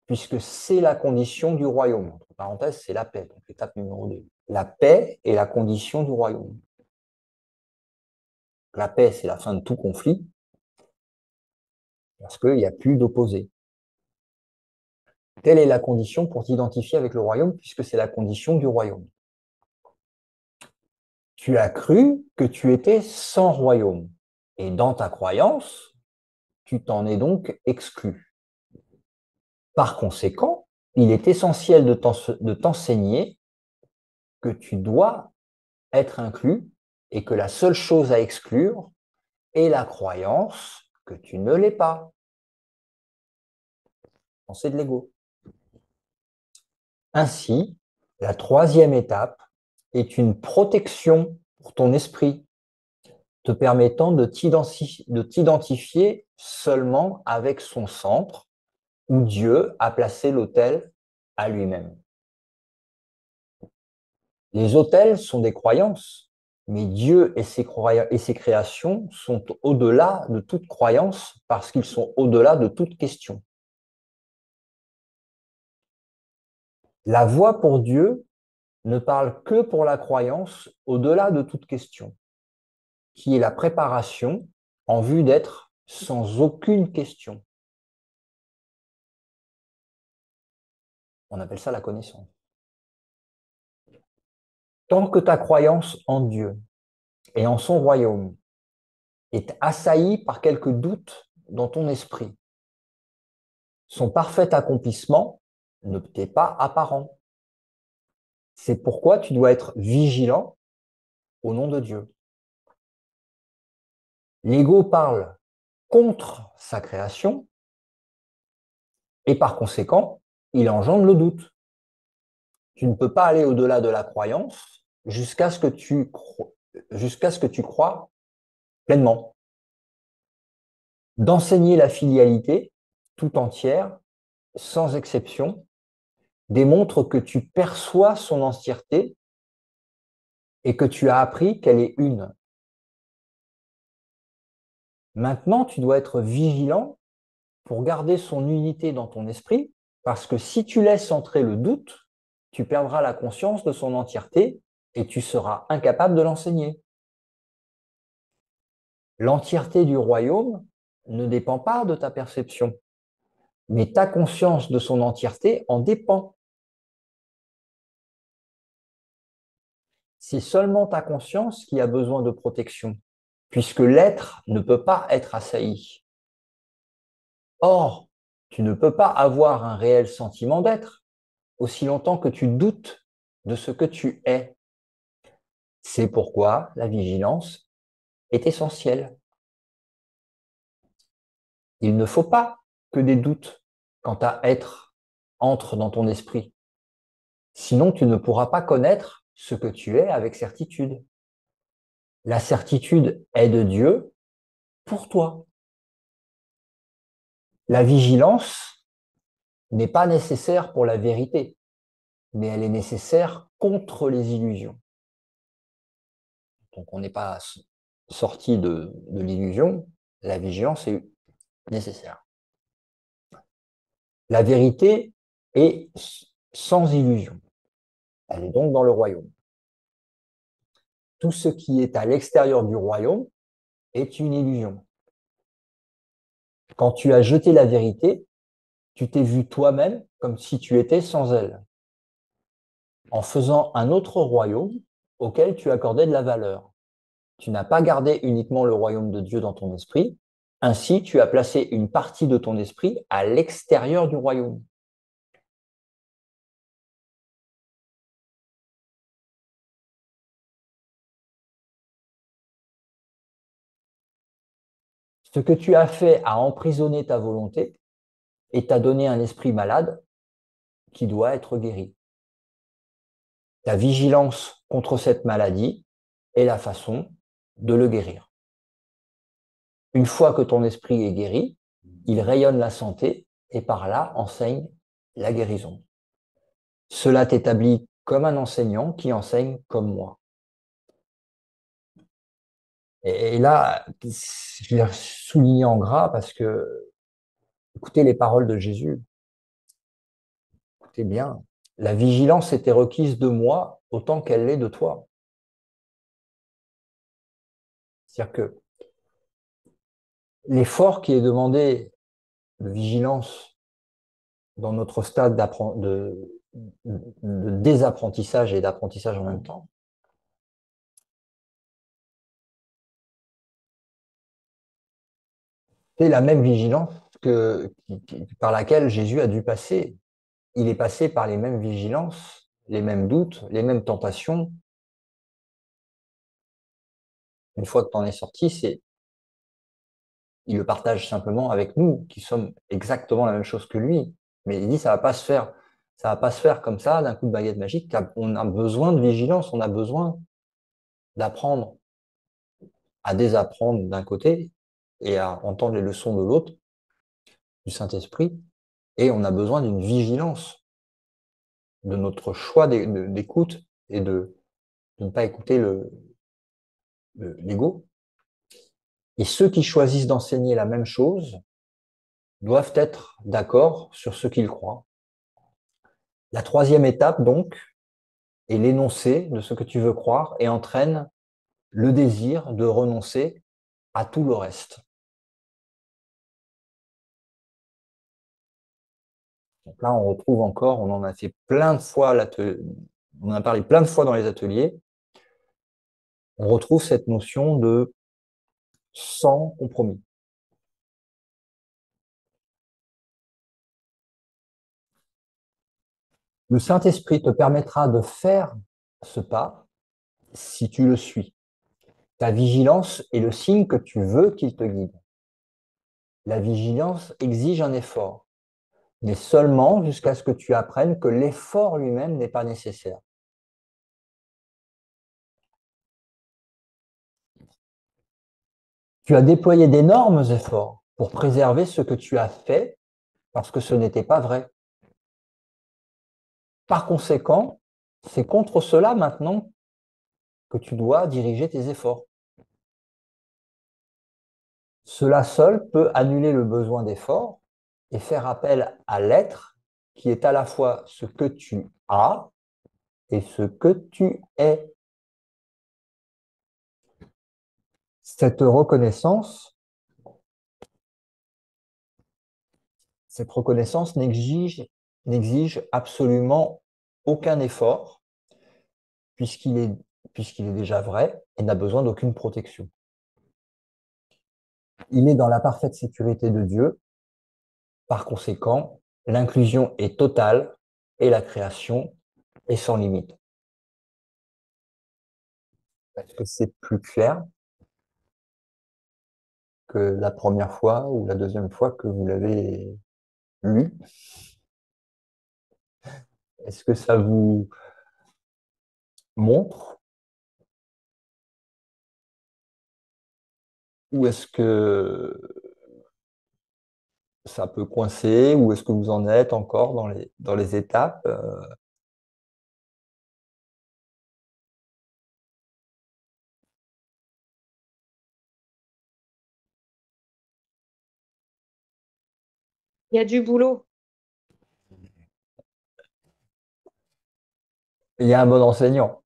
puisque c'est la condition du royaume. Entre parenthèses, c'est la paix, donc l'étape numéro 2. La paix est la condition du royaume. La paix, c'est la fin de tout conflit, parce qu'il n'y a plus d'opposés. Telle est la condition pour t'identifier avec le royaume, puisque c'est la condition du royaume. Tu as cru que tu étais sans royaume, et dans ta croyance, tu t'en es donc exclu. Par conséquent, il est essentiel de t'enseigner que tu dois être inclus et que la seule chose à exclure est la croyance que tu ne l'es pas. Pensée de l'ego. Ainsi, la troisième étape est une protection pour ton esprit, te permettant de t'identifier seulement avec son centre, où Dieu a placé l'autel à lui-même. Les autels sont des croyances, mais Dieu et ses créations sont au-delà de toute croyance parce qu'ils sont au-delà de toute question. La voie pour Dieu ne parle que pour la croyance au-delà de toute question, qui est la préparation en vue d'être sans aucune question. On appelle ça la connaissance. Tant que ta croyance en Dieu et en son royaume est assaillie par quelques doutes dans ton esprit, son parfait accomplissement ne t'est pas apparent. C'est pourquoi tu dois être vigilant au nom de Dieu. L'ego parle contre sa création et par conséquent, il engendre le doute. Tu ne peux pas aller au-delà de la croyance jusqu'à ce que tu crois pleinement. D'enseigner la filialité tout entière, sans exception, démontre que tu perçois son entièreté et que tu as appris qu'elle est une. Maintenant, tu dois être vigilant pour garder son unité dans ton esprit, parce que si tu laisses entrer le doute, tu perdras la conscience de son entièreté et tu seras incapable de l'enseigner. L'entièreté du royaume ne dépend pas de ta perception, mais ta conscience de son entièreté en dépend. C'est seulement ta conscience qui a besoin de protection, puisque l'être ne peut pas être assailli. Or, tu ne peux pas avoir un réel sentiment d'être aussi longtemps que tu doutes de ce que tu es. C'est pourquoi la vigilance est essentielle. Il ne faut pas que des doutes quant à être entrent dans ton esprit. Sinon, tu ne pourras pas connaître ce que tu es avec certitude. La certitude est de Dieu pour toi. La vigilance n'est pas nécessaire pour la vérité, mais elle est nécessaire contre les illusions. Donc, on n'est pas sorti de l'illusion, la vigilance est nécessaire. La vérité est sans illusion. Elle est donc dans le royaume. Tout ce qui est à l'extérieur du royaume est une illusion. Quand tu as jeté la vérité, tu t'es vu toi-même comme si tu étais sans elle, en faisant un autre royaume auquel tu accordais de la valeur. Tu n'as pas gardé uniquement le royaume de Dieu dans ton esprit, ainsi tu as placé une partie de ton esprit à l'extérieur du royaume. Ce que tu as fait a emprisonné ta volonté et t'a donné un esprit malade qui doit être guéri. Ta vigilance contre cette maladie est la façon de le guérir. Une fois que ton esprit est guéri, il rayonne la santé et par là enseigne la guérison. Cela t'établit comme un enseignant qui enseigne comme moi. Et là, je l'ai souligné en gras parce que écoutez les paroles de Jésus. Écoutez bien, la vigilance était requise de moi autant qu'elle l'est de toi. C'est-à-dire que l'effort qui est demandé de vigilance dans notre stade de désapprentissage et d'apprentissage en même temps, c'est la même vigilance par laquelle Jésus a dû passer. Il est passé par les mêmes vigilances, les mêmes doutes, les mêmes tentations. Une fois que tu en es sorti, il le partage simplement avec nous, qui sommes exactement la même chose que lui. Mais il dit, ça va pas se faire comme ça, d'un coup de baguette magique. On a besoin de vigilance, on a besoin d'apprendre à désapprendre d'un côté et à entendre les leçons de l'autre, du Saint-Esprit. Et on a besoin d'une vigilance de notre choix d'écoute et de ne pas écouter l'ego. Et ceux qui choisissent d'enseigner la même chose doivent être d'accord sur ce qu'ils croient. La troisième étape, donc, est l'énoncé de ce que tu veux croire et entraîne le désir de renoncer à tout le reste. Donc là, on retrouve encore, on en a fait plein de fois, on en a parlé plein de fois dans les ateliers, on retrouve cette notion de sans compromis. Le Saint-Esprit te permettra de faire ce pas si tu le suis. Ta vigilance est le signe que tu veux qu'il te guide. La vigilance exige un effort, mais seulement jusqu'à ce que tu apprennes que l'effort lui-même n'est pas nécessaire. Tu as déployé d'énormes efforts pour préserver ce que tu as fait parce que ce n'était pas vrai. Par conséquent, c'est contre cela maintenant que tu dois diriger tes efforts. Cela seul peut annuler le besoin d'effort et faire appel à l'être qui est à la fois ce que tu as et ce que tu es. Cette cette reconnaissance n'exige absolument aucun effort puisqu'il est, puisqu'il est déjà vrai et n'a besoin d'aucune protection. Il est dans la parfaite sécurité de Dieu. Par conséquent, l'inclusion est totale et la création est sans limite. Est-ce que c'est plus clair que la première fois ou la deuxième fois que vous l'avez lu? Est-ce que ça vous montre ou est-ce que ça peut coincer ou est-ce que vous en êtes encore dans les étapes? Il y a du boulot. Il y a un bon enseignant.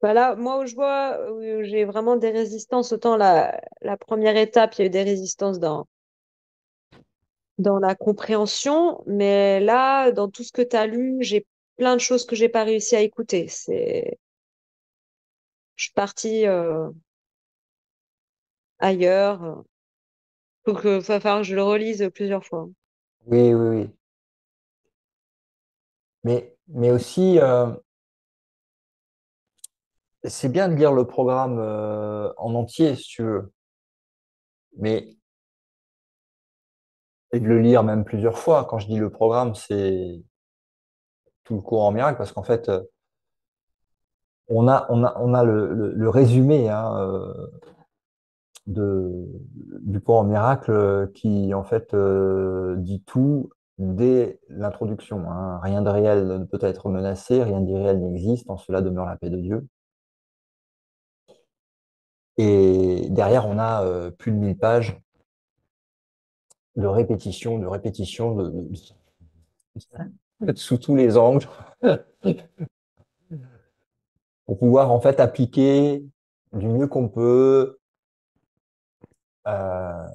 Bah là, moi, où je vois, où j'ai vraiment des résistances, autant la première étape, il y a eu des résistances dans la compréhension, mais là, dans tout ce que tu as lu, j'ai plein de choses que j'ai pas réussi à écouter. Je suis partie ailleurs. Va falloir que je le relise plusieurs fois. Oui, oui, oui. Mais aussi, c'est bien de lire le programme en entier, si tu veux, mais et de le lire même plusieurs fois. Quand je dis le programme, c'est tout le cours en miracle, parce qu'en fait, on a le résumé hein, du cours en miracle qui, en fait, dit tout dès l'introduction. Hein. Rien de réel ne peut être menacé, rien d'irréel n'existe, en cela demeure la paix de Dieu. Et derrière, on a plus de 1000 pages de répétition, sous tous les angles, pour pouvoir en fait appliquer du mieux qu'on peut. Euh,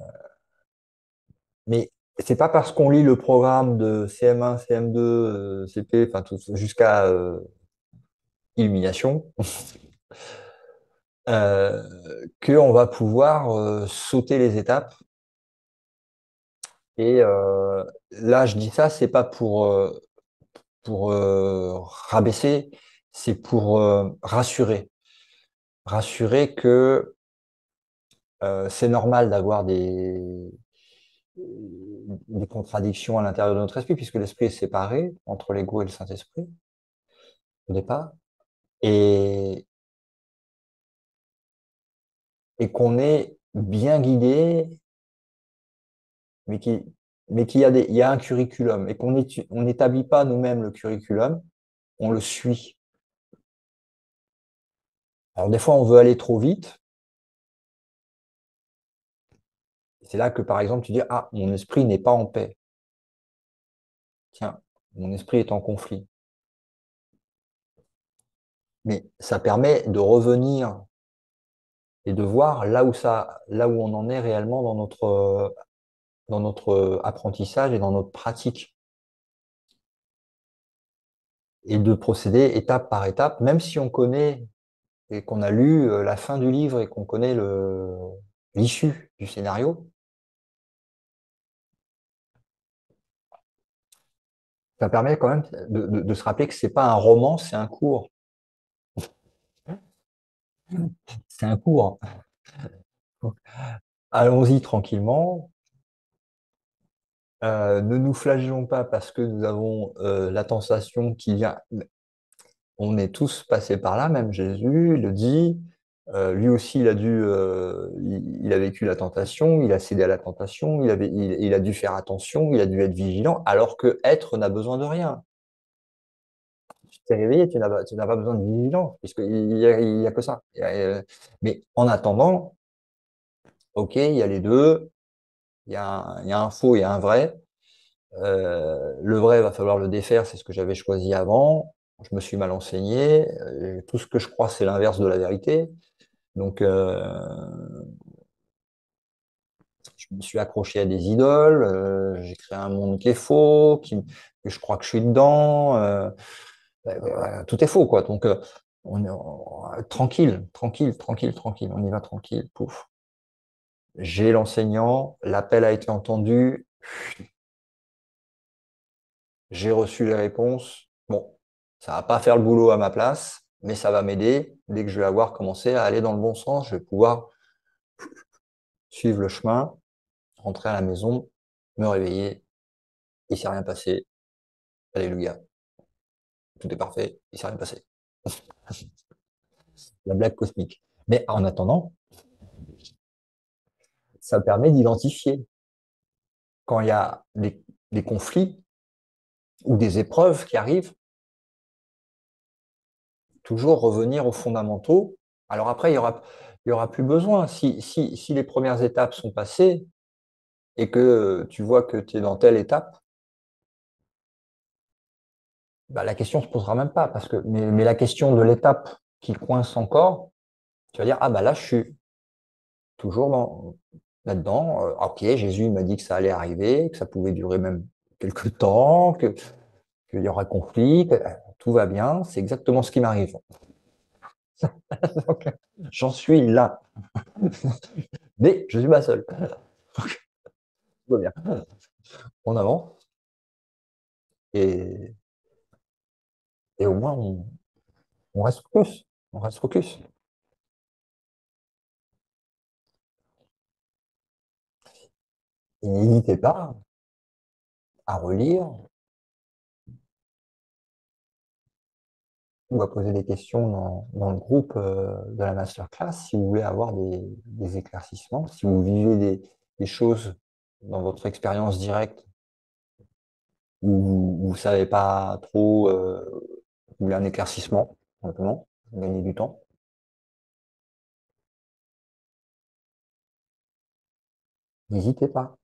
mais c'est pas parce qu'on lit le programme de CM1, CM2, CP, enfin jusqu'à Illumination, euh, qu'on va pouvoir sauter les étapes. Et là, je dis ça, c'est pas pour rabaisser, c'est pour rassurer. Rassurer que c'est normal d'avoir des contradictions à l'intérieur de notre esprit, puisque l'esprit est séparé entre l'ego et le Saint-Esprit, au départ, et, et qu'on est bien guidé, mais qui, mais qu'il y a il y a un curriculum, et on n'établit pas nous-mêmes le curriculum, on le suit. Alors des fois, on veut aller trop vite. C'est là que, par exemple, tu dis, ah, mon esprit n'est pas en paix. Tiens, mon esprit est en conflit. Mais ça permet de revenir et de voir là où on en est réellement dans notre apprentissage et dans notre pratique. Et de procéder étape par étape, même si on connaît et qu'on a lu la fin du livre et qu'on connaît l'issue du scénario, ça permet quand même de se rappeler que c'est pas un roman, c'est un cours. C'est un cours. Donc, allons-y tranquillement. Ne nous flagellons pas parce que nous avons la tentation qui vient. On est tous passés par là, même Jésus le dit. Lui aussi, il a vécu la tentation, il a cédé à la tentation, il a dû faire attention, il a dû être vigilant, alors que être n'a besoin de rien. Tu t'es réveillé, tu n'as pas besoin de vigilance, puisqu'il y a que ça. Mais en attendant, Ok, il y a les deux. Il y a un faux et un vrai. Le vrai, va falloir le défaire, c'est ce que j'avais choisi avant. Je me suis mal enseigné. Tout ce que je crois, c'est l'inverse de la vérité. Donc, je me suis accroché à des idoles. J'ai créé un monde qui est faux, que je crois que je suis dedans. Tout est faux, quoi. Donc, tranquille, tranquille, tranquille, tranquille. On y va tranquille. Pouf. J'ai l'enseignant. L'appel a été entendu. J'ai reçu les réponses. Bon, ça va pas faire le boulot à ma place, mais ça va m'aider. Dès que je vais avoir commencé à aller dans le bon sens, je vais pouvoir suivre le chemin, rentrer à la maison, me réveiller. Il s'est rien passé. Alléluia. Tout est parfait. Il s'est rien passé. La blague cosmique. Mais en attendant, ça permet d'identifier quand il y a des conflits ou des épreuves qui arrivent, toujours revenir aux fondamentaux. Alors après, il y aura plus besoin. Si les premières étapes sont passées, et que tu vois que tu es dans telle étape, bah, la question ne se posera même pas. Mais la question de l'étape qui coince encore, tu vas dire, ah bah là, je suis toujours là-dedans. Ok, Jésus m'a dit que ça allait arriver, que ça pouvait durer même quelques temps, qu'il y aura conflit, que tout va bien, c'est exactement ce qui m'arrive. J'en suis là. Mais je suis pas seul. Tout va bien. On avance et, et au moins on reste focus. On reste focus. Et n'hésitez pas à relire ou à poser des questions dans le groupe de la masterclass si vous voulez avoir des éclaircissements, si vous vivez des choses dans votre expérience directe où vous ne savez pas trop, vous voulez un éclaircissement, simplement, gagner du temps. N'hésitez pas.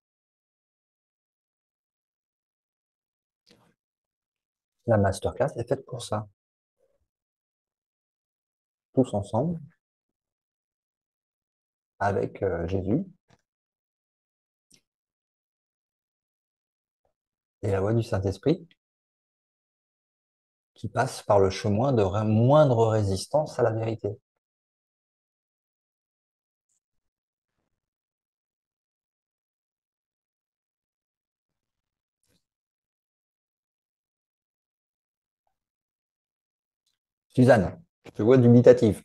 La masterclass est faite pour ça. Tous ensemble, avec Jésus et la voix du Saint-Esprit, qui passe par le chemin de moindre résistance à la vérité. Suzanne, je te vois dubitative.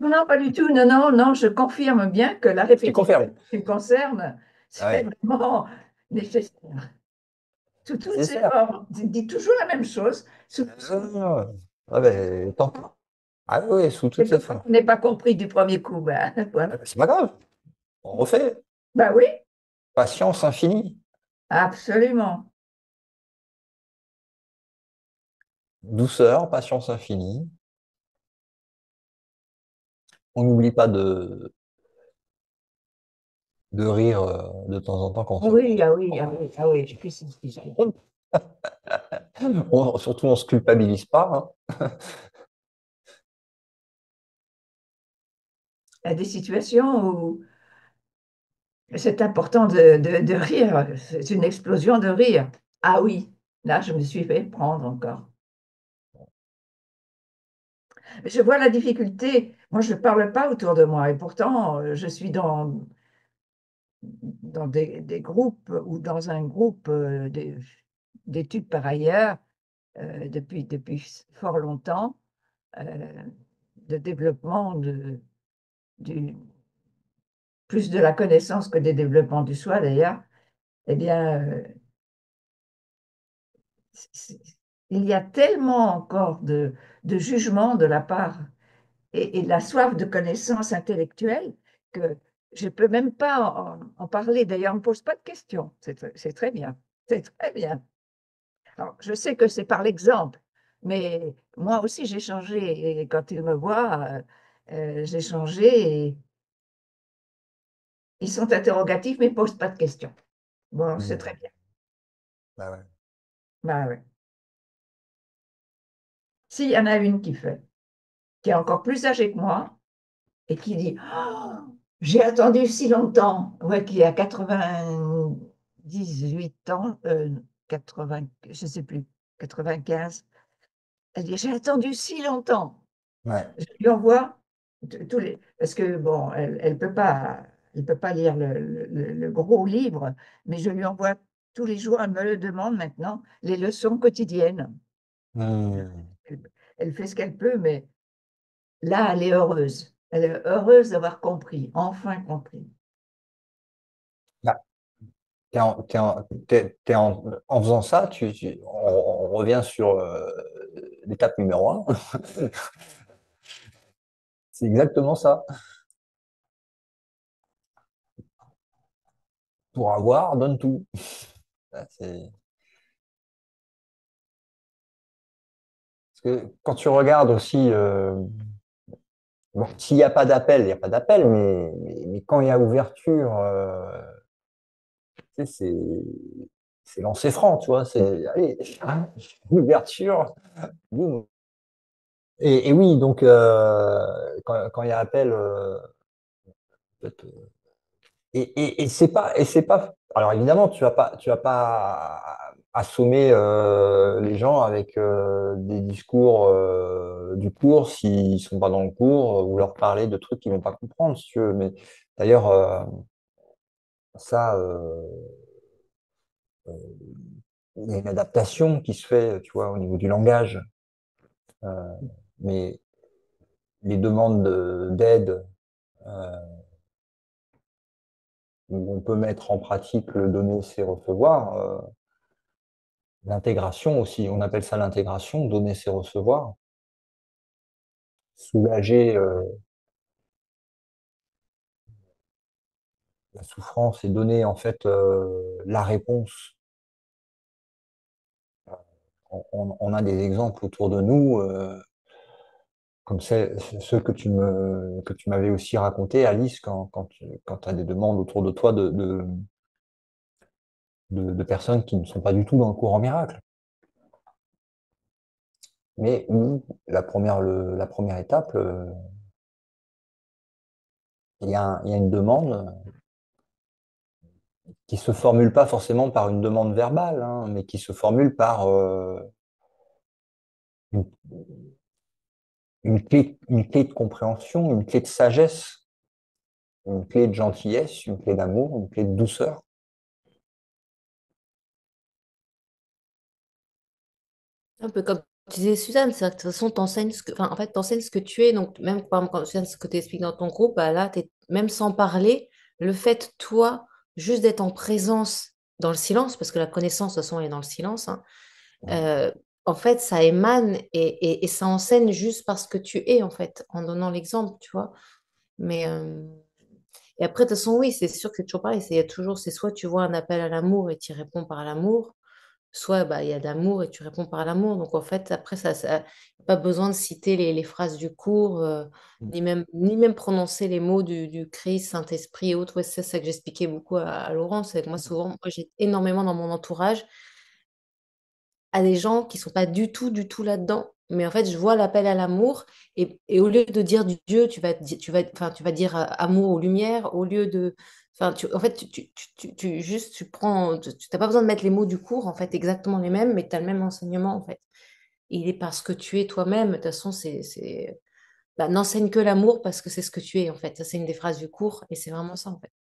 Non, non, pas du tout. Non, non, non, je confirme bien que la Tu répétition confirmes? qui me concerne, Ah c'est ouais, vraiment nécessaire. Sous toutes ces nécessaire. formes, tu dis toujours la même chose. Ah ben, tant pis. Ah oui, sous toutes ces formes. On n'est pas compris du premier coup. Ben, voilà. C'est pas grave, on refait. Ben oui, Patience infinie, absolument. douceur, patience infinie. On n'oublie pas de rire de temps en temps quand Oui, ah oui, ah oui, ah oui, je suis sensible. surtout on se culpabilise pas. Il y a des situations où c'est important de rire. C'est une explosion de rire. Ah oui, là, je me suis fait prendre encore. Je vois la difficulté. Moi, je ne parle pas autour de moi et pourtant, je suis dans des groupes ou dans un groupe d'études par ailleurs depuis fort longtemps, euh, de développement du, plus de la connaissance que des développements du soi d'ailleurs. Eh bien, c'est- il y a tellement encore de jugement de la part et de la soif de connaissance intellectuelle que je ne peux même pas en parler. D'ailleurs, on ne me pose pas de questions. C'est très bien. C'est très bien. Alors, je sais que c'est par l'exemple, mais moi aussi j'ai changé. Et quand il me voit, j'ai changé. Ils sont interrogatifs, mais ne posent pas de questions. Bon, c'est très bien. Bah ouais. Bah ouais. S'il y en a une qui est encore plus âgée que moi, et qui dit oh, j'ai attendu si longtemps, ouais, qui a 98 ans, 80, je ne sais plus, 95. Elle dit j'ai attendu si longtemps. Ouais. Je lui envoie tous les. Parce que, bon, elle peut pas lire le gros livre, mais je lui envoie tous les jours, elle me le demande maintenant, les leçons quotidiennes. Hmm. Elle, elle fait ce qu'elle peut, mais là, elle est heureuse. Elle est heureuse d'avoir compris, enfin compris. Bah, en faisant ça, on revient sur l'étape numéro un. C'est exactement ça. Pour avoir, donne tout. Là, parce que quand tu regardes aussi, bon, s'il n'y a pas d'appel, il n'y a pas d'appel, mais quand il y a ouverture, tu sais, c'est lancer franc, tu vois. C'est, allez, ouverture, boum. Et oui, donc, quand il y a appel, peut-être, et c'est pas. Alors évidemment, tu vas pas assommer les gens avec des discours du cours s'ils sont pas dans le cours ou leur parler de trucs qu'ils vont pas comprendre, si tu veux. Mais d'ailleurs, ça, euh, il y a une adaptation qui se fait, tu vois, au niveau du langage. Euh, mais les demandes d'aide où on peut mettre en pratique le donner, c'est recevoir. L'intégration aussi, on appelle ça l'intégration, donner, c'est recevoir. Soulager la souffrance et donner en fait la réponse. On a des exemples autour de nous, comme ceux que tu m'avais aussi raconté, Alice, quand tu as des demandes autour de toi de personnes qui ne sont pas du tout dans le courant miracle. Mais où la première étape, il y a une demande qui se formule pas forcément par une demande verbale, hein, mais qui se formule par une, une clé de compréhension, une clé de sagesse, une clé de gentillesse, une clé d'amour, une clé de douceur. Un peu comme tu disais, Suzanne, c'est que de toute façon, enfin, en fait, t'enseignes ce que tu es. Donc, même par exemple, quand Suzanne, ce que tu expliques dans ton groupe, bah, là, même sans parler, le fait, toi, juste d'être en présence dans le silence, parce que la connaissance, de toute façon, elle est dans le silence, hein, euh, en fait, ça émane et ça enseigne juste parce que tu es, en fait, en donnant l'exemple, tu vois. Mais, et après, de toute façon, oui, c'est sûr que c'est toujours pareil. Il y a toujours, c'est soit tu vois un appel à l'amour et tu y réponds par l'amour, soit bah, il y a de l'amour et tu réponds par l'amour. Donc en fait, après, y a pas besoin de citer les phrases du cours, ni même prononcer les mots du Christ, Saint-Esprit et autres. Ouais, c'est ça que j'expliquais beaucoup à Laurent. C'est que moi, souvent, moi, j'ai énormément dans mon entourage à des gens qui sont pas du tout là-dedans. Mais en fait, je vois l'appel à l'amour et au lieu de dire du Dieu, enfin, tu vas dire amour aux lumières, au lieu de... Enfin, en fait, juste, tu prends... Tu n'as pas besoin de mettre les mots du cours, en fait, exactement les mêmes, mais tu as le même enseignement, en fait. Il est parce que tu es toi-même. De toute façon, bah, n'enseigne que l'amour parce que c'est ce que tu es, en fait. Ça, c'est une des phrases du cours et c'est vraiment ça, en fait.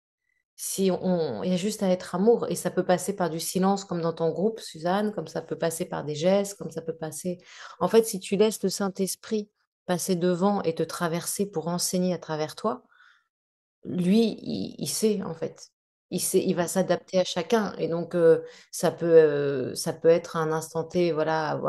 Il y a juste à être amour et ça peut passer par du silence comme dans ton groupe, Suzanne, comme ça peut passer par des gestes, comme ça peut passer. En fait, si tu laisses le Saint-Esprit passer devant et te traverser pour enseigner à travers toi, lui, il sait en fait. Il sait, il va s'adapter à chacun. Et donc, ça peut être un instant T, voilà,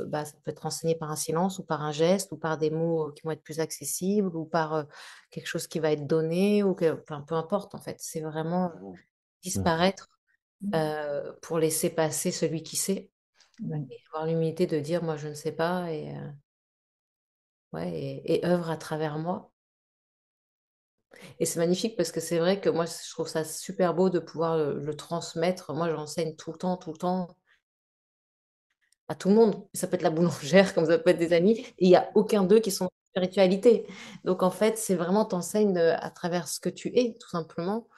bah, ça peut être enseigné par un silence ou par un geste ou par des mots qui vont être plus accessibles ou par quelque chose qui va être donné enfin, peu importe en fait. C'est vraiment Mm. disparaître pour laisser passer celui qui sait Oui. et avoir l'humilité de dire, moi, je ne sais pas ouais, et œuvre à travers moi. Et c'est magnifique parce que c'est vrai que moi, je trouve ça super beau de pouvoir le transmettre. Moi, j'enseigne tout le temps à tout le monde. Ça peut être la boulangère, comme ça peut être des amis. Et il n'y a aucun d'eux qui sont dans la spiritualité. Donc, en fait, c'est vraiment, t'enseignes à travers ce que tu es, tout simplement.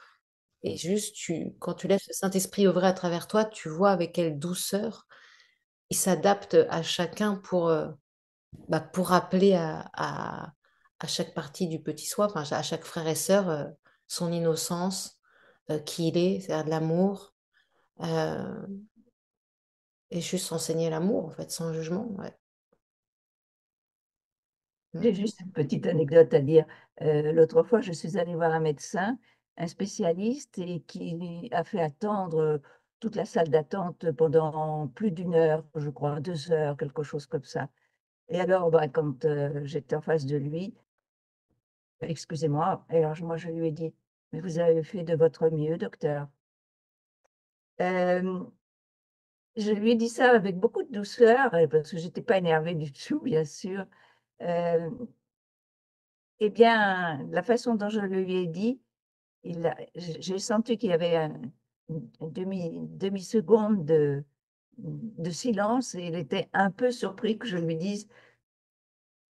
Et juste, quand tu laisses le Saint-Esprit œuvrer à travers toi, tu vois avec quelle douceur il s'adapte à chacun pour rappeler à chaque partie du petit soi, enfin, à chaque frère et sœur, son innocence, qui il est, c'est-à-dire de l'amour, euh, et juste enseigner l'amour, en fait, sans jugement. Ouais. Mm. J'ai juste une petite anecdote à dire. L'autre fois, je suis allée voir un médecin, un spécialiste, et qui a fait attendre toute la salle d'attente pendant plus d'une heure, je crois, 2 heures, quelque chose comme ça. Et alors, bah, quand j'étais en face de lui, excusez-moi, et alors moi je lui ai dit, mais vous avez fait de votre mieux, docteur. Euh, je lui ai dit ça avec beaucoup de douceur, parce que j'étais pas énervée du tout, bien sûr. Euh, eh bien, la façon dont je le lui ai dit, j'ai senti qu'il y avait une demi-seconde de silence, et il était un peu surpris que je lui dise,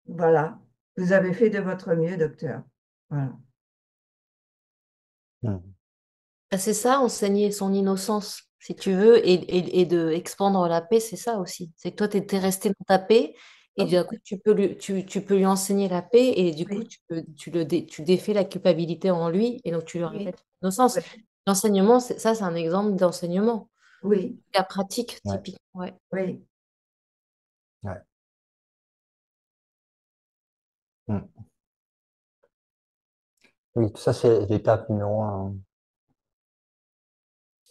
voilà, vous avez fait de votre mieux, docteur. Voilà. Hmm. Ben, c'est ça, enseigner son innocence, si tu veux, et de expandre la paix, c'est ça aussi. C'est que toi, tu étais resté dans ta paix, et Oh, du coup, tu peux lui enseigner la paix, et du coup, oui, tu défais la culpabilité en lui, et donc tu lui oui, répètes l'innocence. oui, L'enseignement, ça, c'est un exemple d'enseignement. oui, La pratique, Ouais, typique. Ouais. oui. ouais. Hmm. Oui, ça, c'est l'étape numéro un.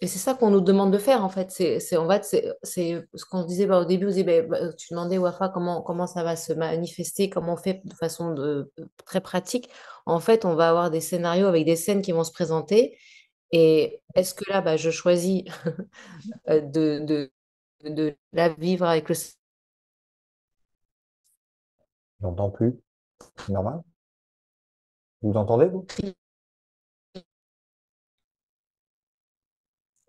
Et c'est ça qu'on nous demande de faire, en fait. En fait, c'est ce qu'on disait au début. On disait, tu demandais, Wafa, comment ça va se manifester, comment on fait de façon très pratique. En fait, on va avoir des scénarios avec des scènes qui vont se présenter. Et est-ce que là, je choisis de la vivre avec le J'entends plus. C'est normal. Vous entendez, vous? script?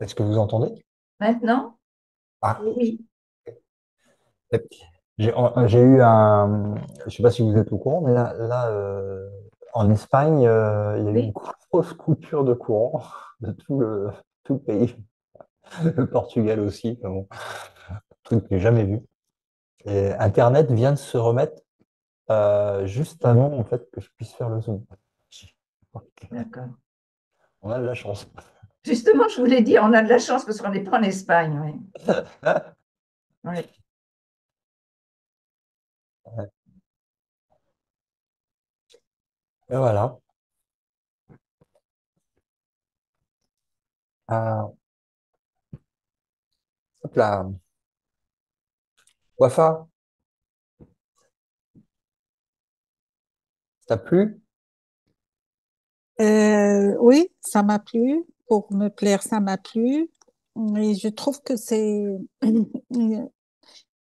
Est-ce que vous entendez? Maintenant, Ah, oui, j'ai eu un. Je sais pas si vous êtes au courant, mais là en Espagne, il y a eu une oui, grosse coupure de courant de tout le pays. Le Portugal aussi, bon, truc que j'ai jamais vu. Et Internet vient de se remettre juste avant en fait que je puisse faire le Zoom. Ok. d'accord. On a de la chance. Justement, je voulais dire, on a de la chance parce qu'on n'est pas en Espagne. Oui, oui. Et voilà. Ah, hop là. Wafa, t'as plu? Oui, ça m'a plu. Pour me plaire, ça m'a plu. Et je trouve que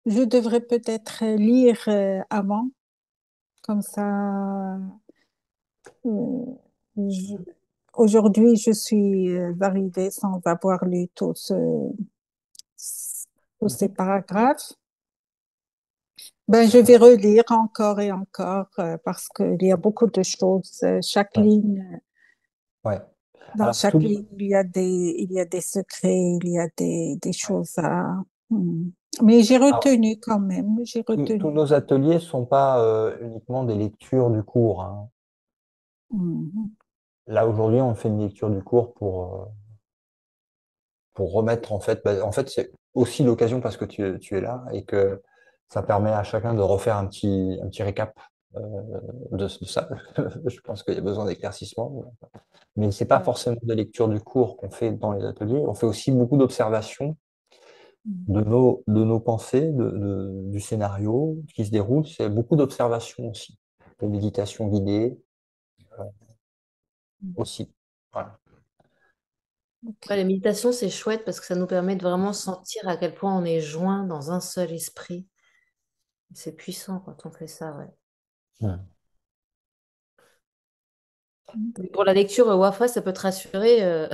je devrais peut-être lire avant, comme ça. euh, je- Aujourd'hui, je suis arrivée sans avoir lu tous ces Mhm. paragraphes. Ben, je vais relire encore et encore parce qu'il y a beaucoup de choses. Chaque Ouais, ligne, ouais. dans Alors, chaque ligne, il y a des secrets, il y a des ouais. choses à. Hmm. Mais j'ai Alors, retenu quand même, j'ai tous retenu. nos ateliers sont pas uniquement des lectures du cours, hein. Hmm. Là, aujourd'hui, on fait une lecture du cours pour remettre, en fait, c'est aussi l'occasion parce que tu es là et que ça permet à chacun de refaire un petit récap euh, de ça. Je pense qu'il y a besoin d'éclaircissement, mais c'est pas Ouais. forcément de lecture du cours qu'on fait dans les ateliers. On fait aussi beaucoup d'observations Hmm. de nos pensées, du scénario qui se déroule. C'est beaucoup d'observations aussi, de méditation guidée aussi. Voilà. Ouais, Ok. la méditation, c'est chouette parce que ça nous permet de vraiment sentir à quel point on est joint dans un seul esprit. C'est puissant quand on fait ça, ouais. Hmm. Mais pour la lecture, Wafa, ça peut te rassurer.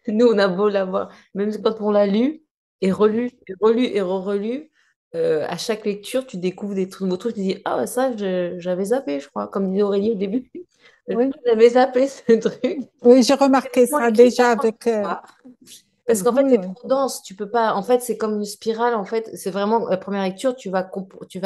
Nous, on a beau l'avoir, même quand on l'a lu et relu, et relu et re-relu, à chaque lecture, tu découvres des trucs, nouveaux trucs, tu dis, ah, ça, j'avais zappé, je crois, comme disait Aurélie au début. Oui, J'avais zappé ce truc. oui, j'ai remarqué Tellement ça écrit déjà la avec. fois. Parce qu'en fait, Oui, c'est oui. trop dense. Tu peux pas. En fait, c'est comme une spirale. En fait, c'est vraiment la première lecture. Tu vas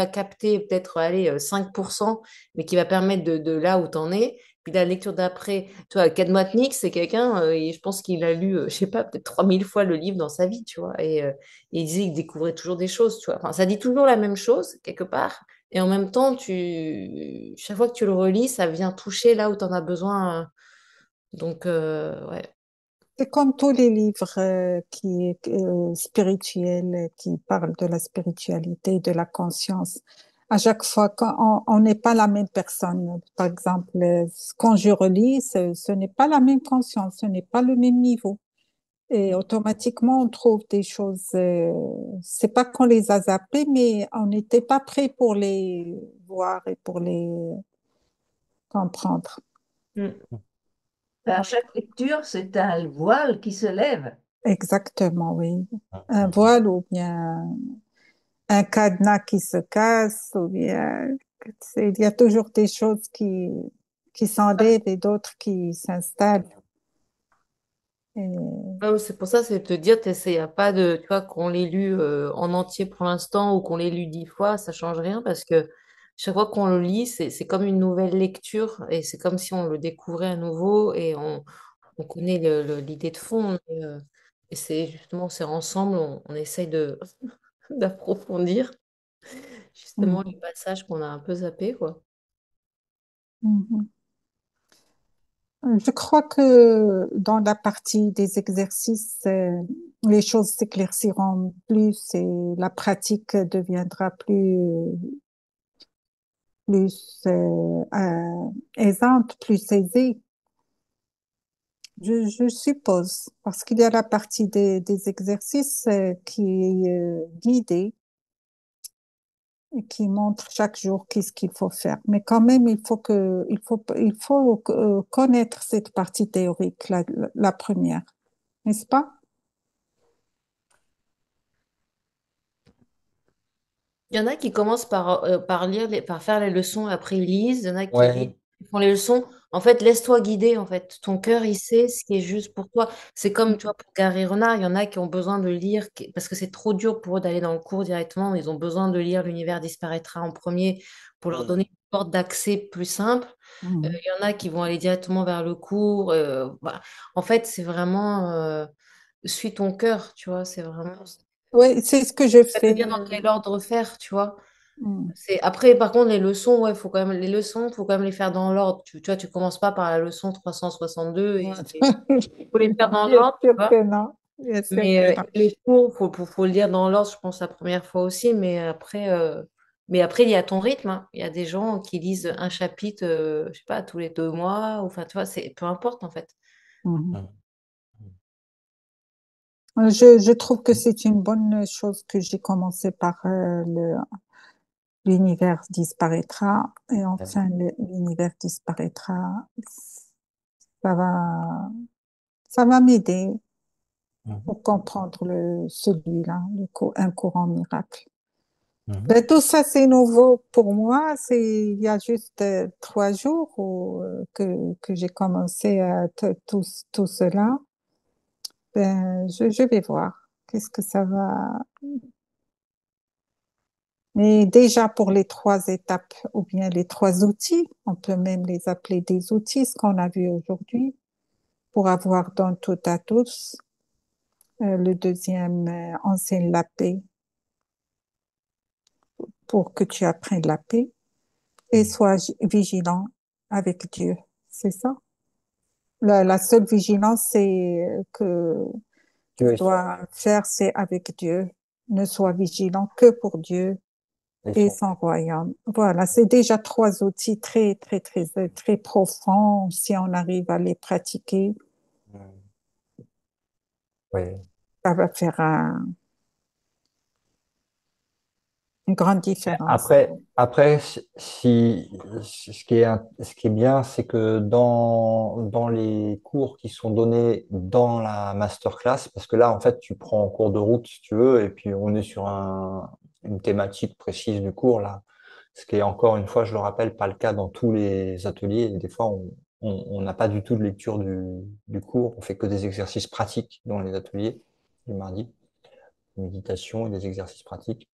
capter peut-être allez, 5%, mais qui va permettre de là où tu en es. Puis la lecture d'après, tu vois, Kadmatnik, c'est quelqu'un, et je pense qu'il a lu, je sais pas, peut-être 3000 fois le livre dans sa vie, tu vois. Et il disait qu'il découvrait toujours des choses, tu vois. Enfin, ça dit toujours la même chose, quelque part. Et en même temps, chaque fois que tu le relis, ça vient toucher là où tu en as besoin. Donc, ouais. C'est comme tous les livres spirituels qui parlent de la spiritualité, de la conscience. À chaque fois, quand on n'est pas la même personne. Par exemple, quand je relis, ce n'est pas la même conscience, ce n'est pas le même niveau. Et automatiquement, on trouve des choses. C'est pas qu'on les a zappées, mais on n'était pas prêt pour les voir et pour les comprendre. Mm. À chaque lecture, c'est un voile qui se lève. Exactement, oui. Un voile ou bien un cadenas qui se casse, ou bien il y a toujours des choses qui s'enlèvent et d'autres qui s'installent. Et- Ouais, c'est pour ça, c'est te dire, il n'y a pas de, tu vois, qu'on l'ait lu en entier pour l'instant ou qu'on l'ait lu 10 fois, ça change rien parce que chaque fois qu'on le lit, c'est comme une nouvelle lecture et c'est comme si on le découvrait à nouveau et on connaît l'idée de fond. Et c'est justement, c'est ensemble, on essaye d'approfondir justement les Mhm, passages qu'on a un peu zappés, quoi. mhm. Je crois que dans la partie des exercices, les choses s'éclairciront plus et la pratique deviendra plus aisante, plus aisée. Je suppose, parce qu'il y a la partie des exercices qui est guidée et qui montre chaque jour qu'est-ce qu'il faut faire. Mais quand même, il faut connaître cette partie théorique, la première, n'est-ce pas? Il y en a qui commencent par lire, par faire les leçons, et après ils lisent. Il y en a qui lisent, Ouais. qui font les leçons. En fait, laisse-toi guider. En fait, ton cœur, il sait ce qui est juste pour toi. C'est comme, tu vois, pour Gary Renard, il y en a qui ont besoin de lire parce que c'est trop dur pour eux d'aller dans le cours directement. Ils ont besoin de lire L'univers disparaîtra en premier pour leur donner Mm. une porte d'accès plus simple. Mhm. Il y en a qui vont aller directement vers le cours. Voilà. En fait, c'est vraiment suis ton cœur, tu vois. C'est vraiment. Oui, c'est ce que je Ça veut fais. dire dans quel ordre faire, tu vois. Mhm. Après, par contre, les leçons, ouais, faut quand même, les leçons, faut quand même les faire dans l'ordre. Tu vois, tu commences pas par la leçon 362 et faut les faire Non, dans bien l'ordre, tu sûr vois. que non. Bien sûr que Mais non. les cours, faut le lire dans l'ordre, je pense, la première fois aussi. Mais après, il y a ton rythme, hein. Il y a des gens qui lisent un chapitre, je sais pas, tous les 2 mois. Enfin, tu vois, peu importe, en fait. Mhm. Mm. Je trouve que c'est une bonne chose que j'ai commencé par l'univers disparaîtra et enfin l'univers disparaîtra. Ça va, ça va m'aider Mhm. pour comprendre celui-là, un courant miracle. Mhm. Ben, tout ça, c'est nouveau pour moi. Il y a juste 3 jours que j'ai commencé tout cela. Ben, je vais voir. Qu'est-ce que ça va. Mais déjà pour les 3 étapes ou bien les 3 outils, on peut même les appeler des outils, ce qu'on a vu aujourd'hui, pour avoir dans tout à tous. Le deuxième, enseigne la paix pour que tu apprennes la paix et sois vigilant avec Dieu. C'est ça. La seule vigilance que tu Dieu dois faire, c'est avec Dieu. Ne sois vigilant que pour Dieu et et son. son royaume. Voilà, c'est déjà 3 outils très, très, très, très profonds. Si on arrive à les pratiquer, Mm. Oui. ça va faire une grande différence. Après, Après, ce qui est bien, c'est que dans les cours qui sont donnés dans la masterclass, parce que là, en fait, tu prends en cours de route, si tu veux, et puis on est sur une thématique précise du cours, là. Ce qui est encore une fois, je le rappelle, pas le cas dans tous les ateliers. Et des fois, on n'a pas du tout de lecture du cours. On fait que des exercices pratiques dans les ateliers du mardi, méditation et des exercices pratiques.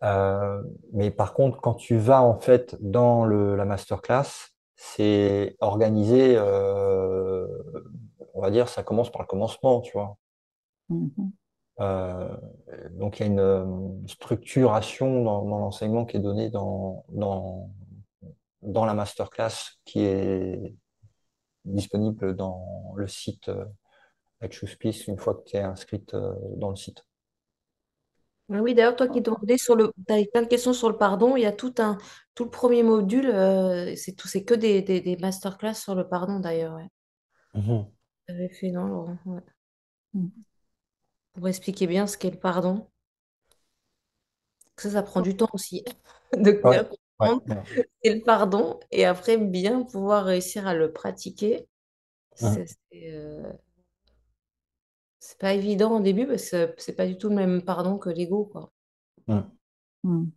Mais par contre, quand tu vas en fait dans la masterclass, c'est organisé, on va dire, ça commence par le commencement, tu vois. Mhm. Euh, donc il y a une structuration dans l'enseignement qui est donnée dans la masterclass qui est disponible dans le site avec Choosepeace une fois que tu es inscrite dans le site. Ah oui, d'ailleurs, toi qui demandais t'avais plein de questions sur le pardon, il y a tout le premier module, c'est que des masterclass sur le pardon d'ailleurs, ouais. Mhm. J'avais fait, non, Laurent, ouais. Mhm. Pour expliquer bien ce qu'est le pardon. Ça prend du temps aussi de Ouais, bien ouais, comprendre ouais. ce qu'est le pardon et après bien pouvoir réussir à le pratiquer. Mhm. C'est c'est, euh, c'est pas évident au début parce que c'est pas du tout le même pardon que l'ego, quoi. Mhm. Mhm.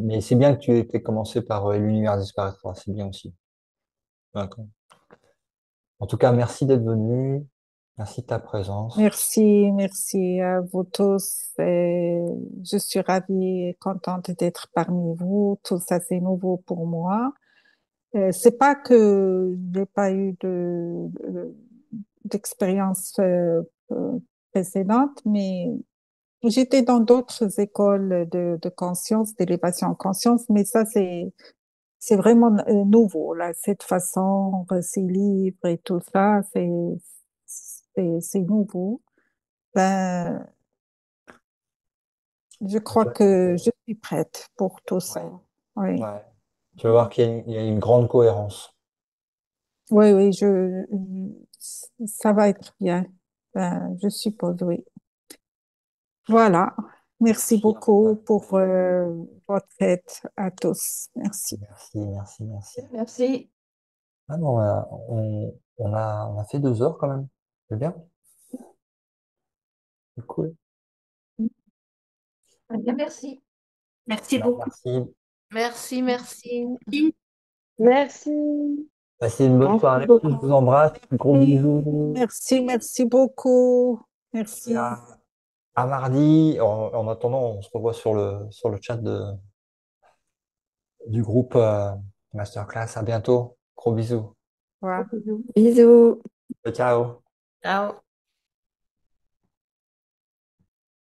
Mais c'est bien que tu aies commencé par l'univers disparaîtra, c'est bien aussi. D'accord. En tout cas, merci d'être venu. Merci de ta présence. Merci, merci à vous tous. Je suis ravie et contente d'être parmi vous. Tout ça, c'est nouveau pour moi. C'est pas que j'ai pas eu d'expérience précédente, mais j'étais dans d'autres écoles de conscience, d'élévation en conscience, mais ça, c'est vraiment nouveau, là, cette façon, ces livres et tout ça, c'est nouveau. Ben, je crois que je suis prête pour tout ça. Oui, Ouais. Tu vas voir il y a une grande cohérence. oui, oui, ça va être bien. Ben, je suppose, oui. Voilà. Merci Merci, en tout beaucoup cas. pour votre aide à tous. Merci. Merci, merci, merci. Merci. Ah non, on a fait 2 heures quand même. C'est bien, c'est cool. Eh bien, merci. Merci Bah, beaucoup. merci. Merci, merci. Merci. Passez une bonne Merci soirée. Je beaucoup. vous embrasse. Gros bisous. Merci, merci beaucoup. Et Merci. à mardi. En attendant, on se revoit sur le chat du groupe Masterclass. À bientôt. Gros bisous. Au revoir. Bisous. Ciao. Ciao.